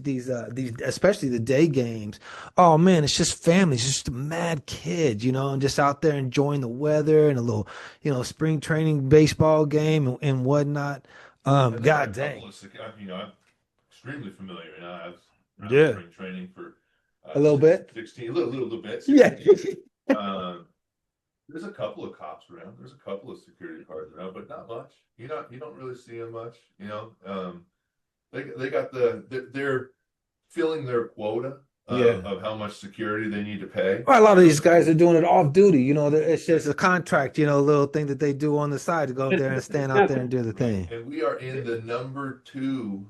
especially the day games, oh man, it's just families, just a mad kids, and just out there enjoying the weather and a little, spring training baseball game and whatnot. And there are a God couple dang. of, I'm extremely familiar. I was around Yeah. spring training for A little bit. 16, a little bit, Yeah. 16 years. Um, there's a couple of cops around. There's a couple of security guards around, but not much. You don't really see them much. They got they're filling their quota Yeah. of how much security they need to pay. Well, a lot of these guys are doing it off duty. It's just a contract, a little thing that they do on the side to go up there and stand out there and do the thing. And we are in the number two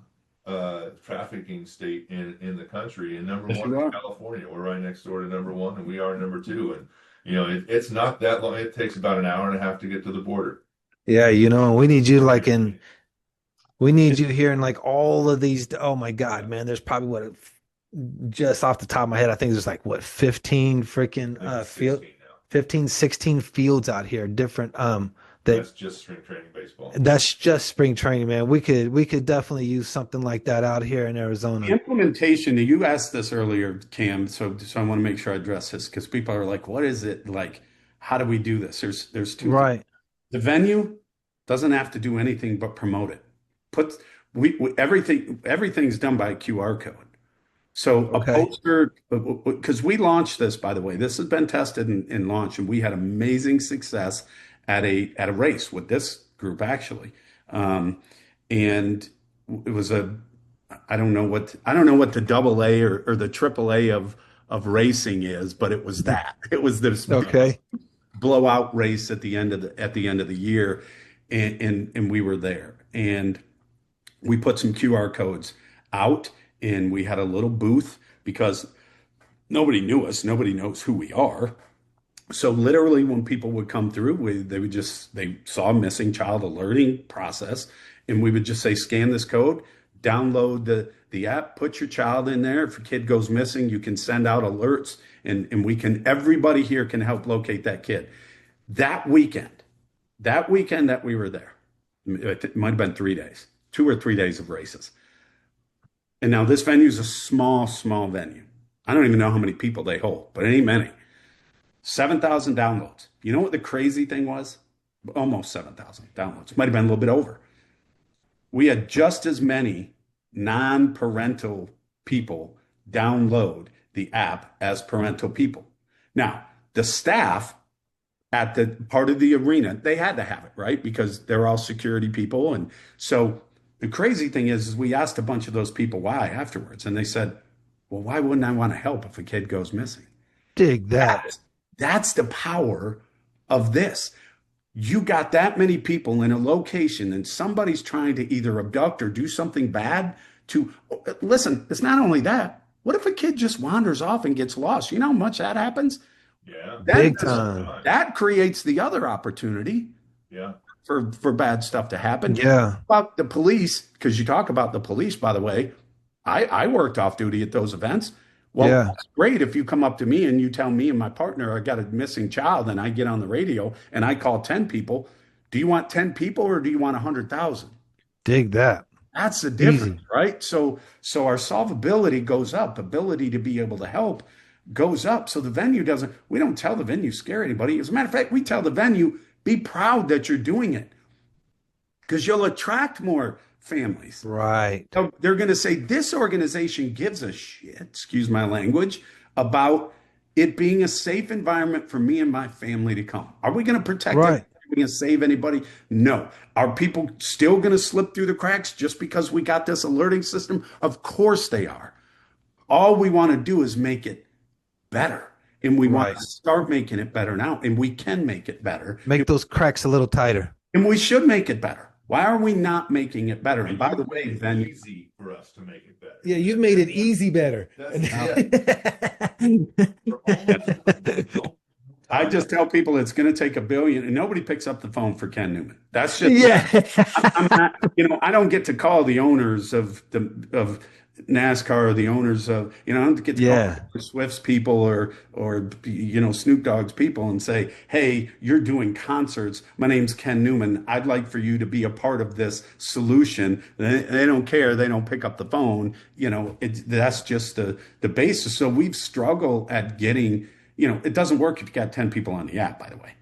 trafficking state in the country, and number Yes, one you is are. California. We're right next door to number one, and we are number two. And it's not that long. It takes about an hour and a half to get to the border. Yeah, we need you we need you here in like all of these. Oh my God, man, there's probably just off the top of my head, I think there's like what 15 freaking I think it's field 16 now. 15, 16 fields out here, different that That's just spring training baseball. that's just spring training, man. We could definitely use something like that out here in The Arizona. implementation, you asked this earlier, Cam, so I want to make sure I address this because people are like, what is it like? How do we do this? There's two things. Right. The venue doesn't have to do anything but promote it. Put we everything's done by a QR code. So a Okay. poster, because we launched this, by the way, this has been tested and launched, and we had amazing success at a race with this group actually. Um, and it was I don't know what the double A or the triple A of racing is, but it was that. It was this Okay. blowout race at the end of the year, and we were there, and we put some QR codes out, and we had a little booth because nobody knew us, nobody knows who we are. So literally, when people would come through, they saw a missing child alerting process, and we would just say, scan this code, download the app, put your child in there. If a kid goes missing, you can send out alerts, and everybody here can help locate that kid. That weekend, that we were there, it might have been 3 days, 2 or 3 days of races. And now this venue is a small, small venue. I don't even know how many people they hold, but it ain't many. 7,000 downloads. You know what the crazy thing was? Almost 7,000 downloads. Might have been a little bit over. We had just as many non-parental people download the app as parental people. Now, the staff at the part of the arena, they had to have it, right? Because they're all security people. And so the crazy thing is we asked a bunch of those people why afterwards, and they said, well, why wouldn't I want to help if a kid goes missing? Dig that. That's the power of this. You got that many people in a location and somebody's trying to either abduct or do something bad to listen, it's not only that. What if a kid just wanders off and gets lost? You know how much that happens? Yeah. Then Big time. that creates the other opportunity Yeah. for bad stuff to happen. Yeah. About the police, because you talk about the police, by the way, I worked off duty at those events. Well, Yeah. it's great if you come up to me and you tell me and my partner I got a missing child, and I get on the radio and I call 10 people. Do you want 10 people or do you want 100,000? Dig that. That's the difference, Easy. right? So our solvability goes up, ability to be able to help goes up. So the venue doesn't, we don't tell the venue scare anybody. As a matter of fact, we tell the venue, be proud that you're doing it because you'll attract more families. Right. So they're going to say this organization gives a shit, excuse my language, about it being a safe environment for me and my family to come. Are we going to protect it? Right. Are we going to save anybody? No. Are people still going to slip through the cracks just because we got this alerting system? Of course they are. All we want to do is make it better. And we want Right. to start making it better now. And we can make it better. Make those cracks a little tighter. And we should make it better. Why are we not making it better? And by the You way, made it then easy for us to make it better. Yeah, you've made it easy better. That's it. For almost no I just tell people it's going to take a billion, and nobody picks up the phone for Ken Newman. That's just Yeah. I'm not, I don't get to call the owners of NASCAR or the owners of, I don't get to call Yeah. Swift's people or Snoop Dogg's people and say, "Hey, you're doing concerts. My name's Ken Newman. I'd like for you to be a part of this solution." They don't care. They don't pick up the phone. That's just the basis. So we've struggled at getting, it doesn't work if you got 10 people on the app, by the way.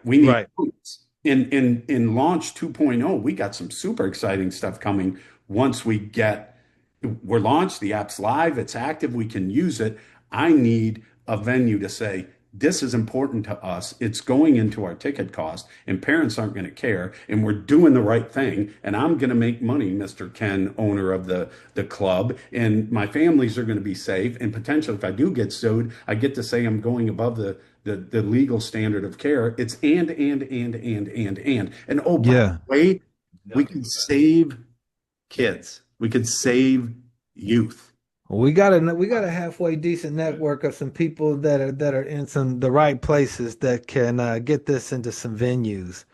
We need Right. boots. In launch 2.0, we got some super exciting stuff coming once we're launched, the app's live, it's active, we can use it. I need a venue to say, this is important to us. It's going into our ticket cost, and parents aren't going to care, and we're doing the right thing. And I'm going to make money, Mr. Ken, owner of the club, and my families are going to be safe. And potentially, if I do get sued, I get to say I'm going above the legal standard of care. It's and oh, by the Yeah. way, we Nothing can but that. save kids. We could save youth. We got a halfway decent network of some people that are in the right places that can get this into some venues.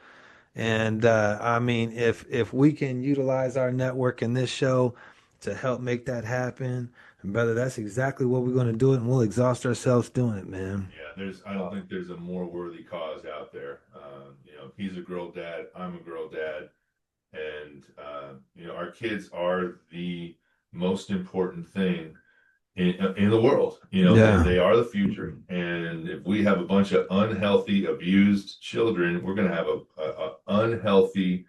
And I mean, if we can utilize our network in this show to help make that happen, and brother, that's exactly what we're going to do it, and we'll exhaust ourselves doing it, man. Yeah, I don't think there's a more worthy cause out there. He's a girl dad, I'm a girl dad, and our kids are the most important thing in the world. Yeah. They are the future, and if we have a bunch of unhealthy, abused children, we're going to have a unhealthy,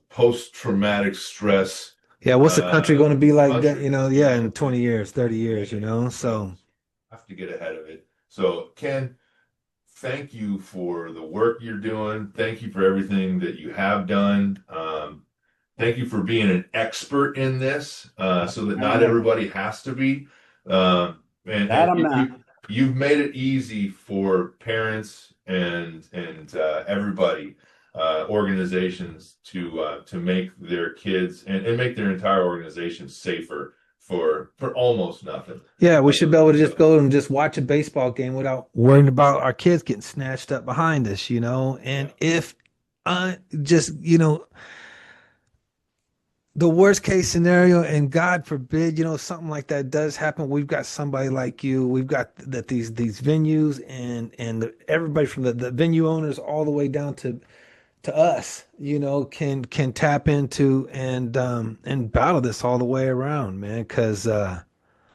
post-traumatic stress Yeah, what's the country going to be like that, country. yeah, in 20 years, 30 years, We So, have to get ahead of it. So, Ken, thank you for the work you're doing. Thank you for everything that you have done. Thank you for being an expert in this, so that I don't not know. everybody has to be. And That I'm you, not. you've made it easy for parents and everybody, organizations to make their kids and make their entire organization safer for almost nothing. yeah, we should be able to just So go and just watch a baseball game without worrying about our kids getting snatched up behind us. yeah, And if just, the worst case scenario, and God forbid, something like that does happen, we've got somebody like you. We've got that these venues everybody from the venue owners all the way down to us, can tap into and battle this all the way around, man. Because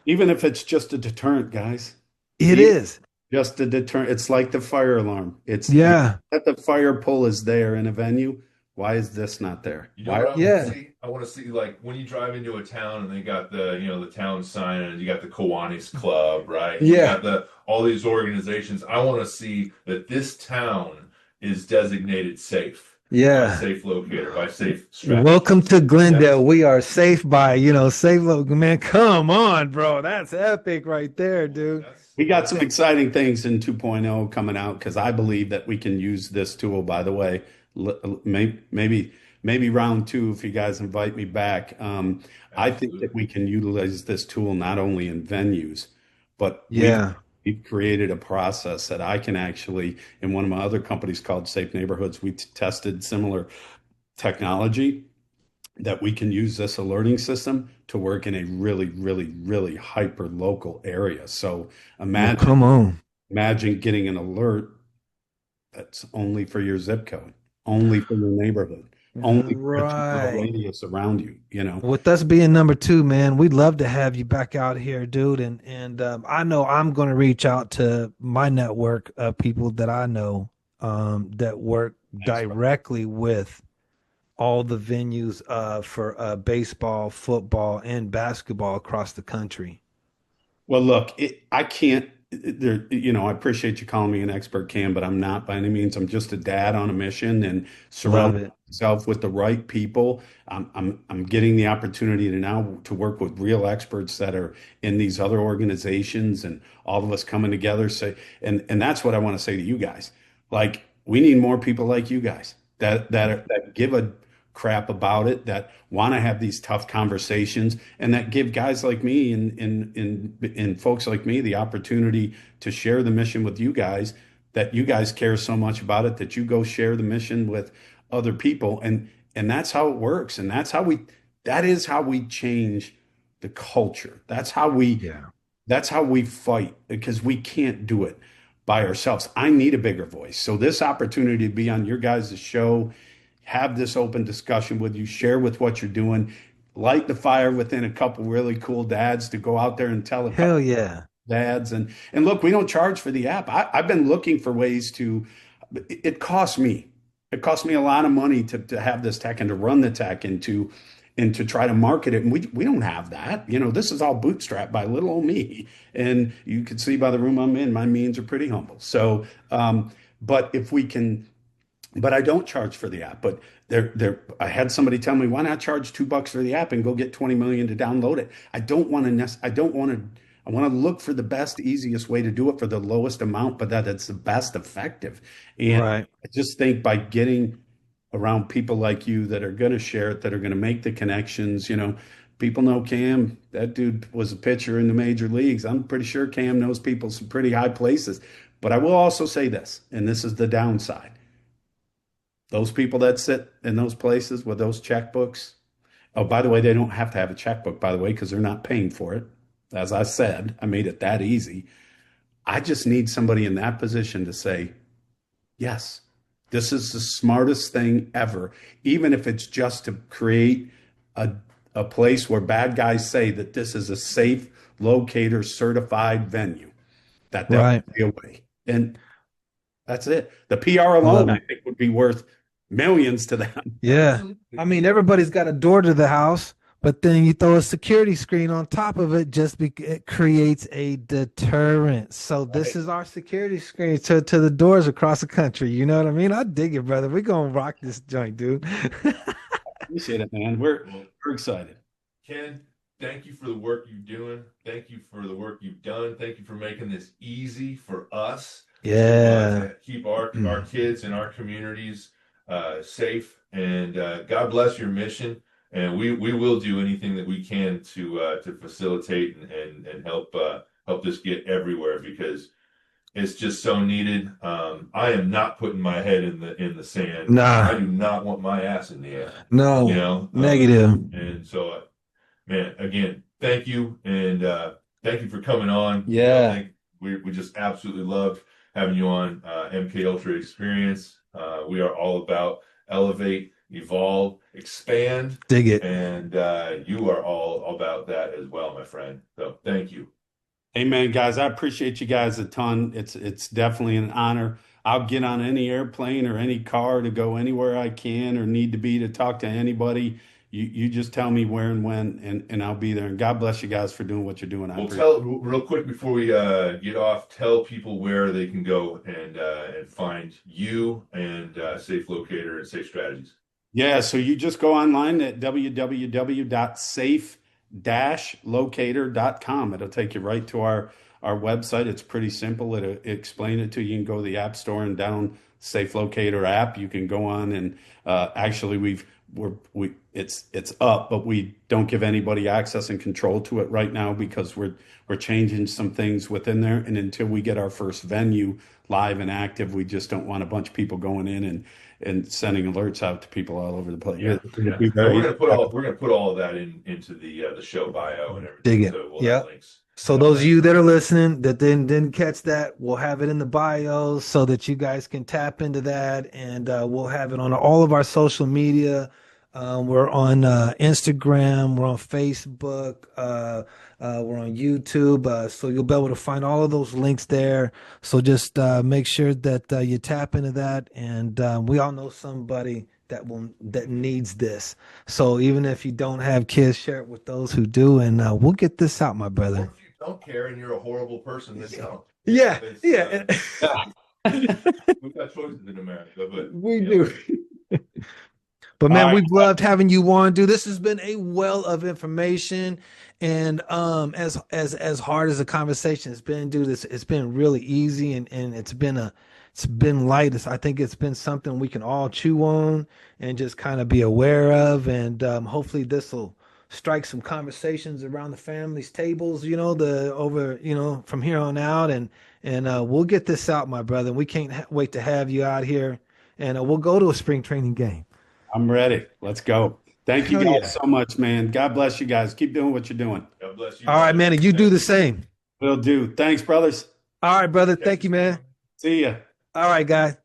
Even if it's just a deterrent, guys. it Even is. just a deterrent. It's like the fire alarm. Yeah. That the fire pull is there in a venue. Why is this not there? you know Why? what I want to Yeah. see? I want to see like when you drive into a town and they got the town sign and you got the Kiwanis Club, right? You Yeah. got the all these organizations. I want to see that this town is designated safe by Yeah. safe locator, by safe strategy. Welcome to Glendale. That's We are safe by, safe local. Man, come on, bro. That's epic right there, dude. We got some that's exciting things in 2.0 coming out because I believe that we can use this tool, by the way. Maybe round two, if you guys invite me back. I think that absolutely. we can utilize this tool not only in venues, but Yeah. we've created a process that I can actually, in one of my other companies called Safe Neighborhoods, we tested similar technology that we can use this alerting system to work in a really, really, really hyper local area. So Well, imagine come on. imagine getting an alert that's only for your zip code, only for your neighborhood, only for a 2 mile Right. radius around you. With us being number two, man, we'd love to have you back out here, dude. And I know I'm going to reach out to my network of people that I know that work Thanks, bro. directly with all the venues for baseball, football, and basketball across the country. Well, look, I can't. I appreciate you calling me an expert, Cam, but I'm not by any means. I'm just a dad on a mission and Love surrounding it. myself with the right people. I'm getting the opportunity to now to work with real experts that are in these other organizations, and all of us coming together. Say, and that's what I want to say to you guys. Like, we need more people like you guys that give a crap about it, that want to have these tough conversations, and that give guys like me and folks like me the opportunity to share the mission with you guys, that you guys care so much about it that you go share the mission with other people. And that's how it works. And that is how we change the culture. Yeah. That's how we fight, because we can't do it by ourselves. I need a bigger voice. So this opportunity to be on your guys' show, have this open discussion with you, share with what you're doing, light the fire within a couple really cool dads to go out there and tell a couple Hell yeah. dads. And look, we don't charge for the app. I've been looking for ways to. It costs me. It costs me a lot of money to have this tech and to run the tech and to try to market it. And we don't have that. You know, this is all bootstrapped by little old me. And you can see by the room I'm in, my means are pretty humble. So, but if we can, but I don't charge for the app. But I had somebody tell me, why not charge $2 for the app and go get 20 million to download it? I don't want to, I want to look for the best, easiest way to do it for the lowest amount, but that it's the best effective. And Right. I just think by getting around people like you that are going to share it, that are going to make the connections, people know Cam, that dude was a pitcher in the major leagues. I'm pretty sure Cam knows people some pretty high places. But I will also say this, and this is the downside. Those people that sit in those places with those checkbooks, oh, by the way, they don't have to have a checkbook, by the way, because they're not paying for it. As I said, I made it that easy. I just need somebody in that position to say, yes, this is the smartest thing ever, even if it's just to create a, a place where bad guys say that this is a safe locator certified venue, that they'll Right. stay away. And that's it. The PR I love alone, I it. think, would be worth millions to them. Yeah. I mean, everybody's got a door to the house, but then you throw a security screen on top of it, it creates a deterrent. So this Right. is our security screen to the doors across the country. You know what I mean? I dig it, brother. We're gonna rock this joint, dude. Appreciate it, man. Well, We're excited. Ken, thank you for the work you're doing. Thank you for the work you've done. Thank you for making this easy for us Yeah. to keep our kids and our communities safe. And God bless your mission. And we will do anything that we can to facilitate and help this get everywhere, because it's just so needed. I am not putting my head in the sand. I Nah, do not want my ass in the air, you no, know. negative. And so, man, again, thank you, and thank you for coming on. I Yeah. think we just absolutely loved having you on MK Ultra Experience. We are all about elevate, evolve, expand, Dig it. and you are all about that as well, my friend. So thank you. Amen, guys. I appreciate you guys a ton. It's definitely an honor. I'll get on any airplane or any car to go anywhere I can or need to be to talk to anybody. You just tell me where and when, and I'll be there. And God bless you guys for doing what you're doing. I Well, appreciate it. tell real quick before we get off. Tell people where they can go and find you and Safe Locator and Safe Strategies. Yeah, so you just go online at www.safe-locator.com. It'll take you right to our website. It's pretty simple. It'll explain it to you. You can go to the App Store and down Safe Locator app. You can go on and actually it's up, but we don't give anybody access and control to it right now because we're changing some things within there. And until we get our first venue live and active, we just don't want a bunch of people going in and sending alerts out to people all over the place. Yeah, It'll yeah. be We're very gonna put all of that into the show bio and Dig everything. it. So we'll Yeah. have links. So those of you that are listening that didn't catch that, we'll have it in the bio so that you guys can tap into that, and we'll have it on all of our social media. We're on Instagram, we're on Facebook, we're on YouTube, so you'll be able to find all of those links there. So just make sure that you tap into that, and we all know somebody that needs this. So even if you don't have kids, share it with those who do, and we'll get this out, my Or brother. if you don't care and you're a horrible person, then don't. Yeah, It's, yeah, we've got choices in America, but we you know, do. But All man, right. we've loved having you on, dude. This has been a well of information, and as hard as the conversation has been, dude, it's been really easy, and it's been it's been light. I think it's been something we can all chew on and just kind of be aware of. And hopefully this will strike some conversations around the family's tables, the over, from here on out. And we'll get this out, my brother. We can't wait to have you out here. And we'll go to a spring training game. I'm ready. Let's go. Thank you Hell guys yeah. so much, man. God bless you guys. Keep doing what you're doing. God bless you, All right, brother. man. And you do the same. Will do. Thanks, brothers. All right, brother. Thank you, man. See ya. All right, guys.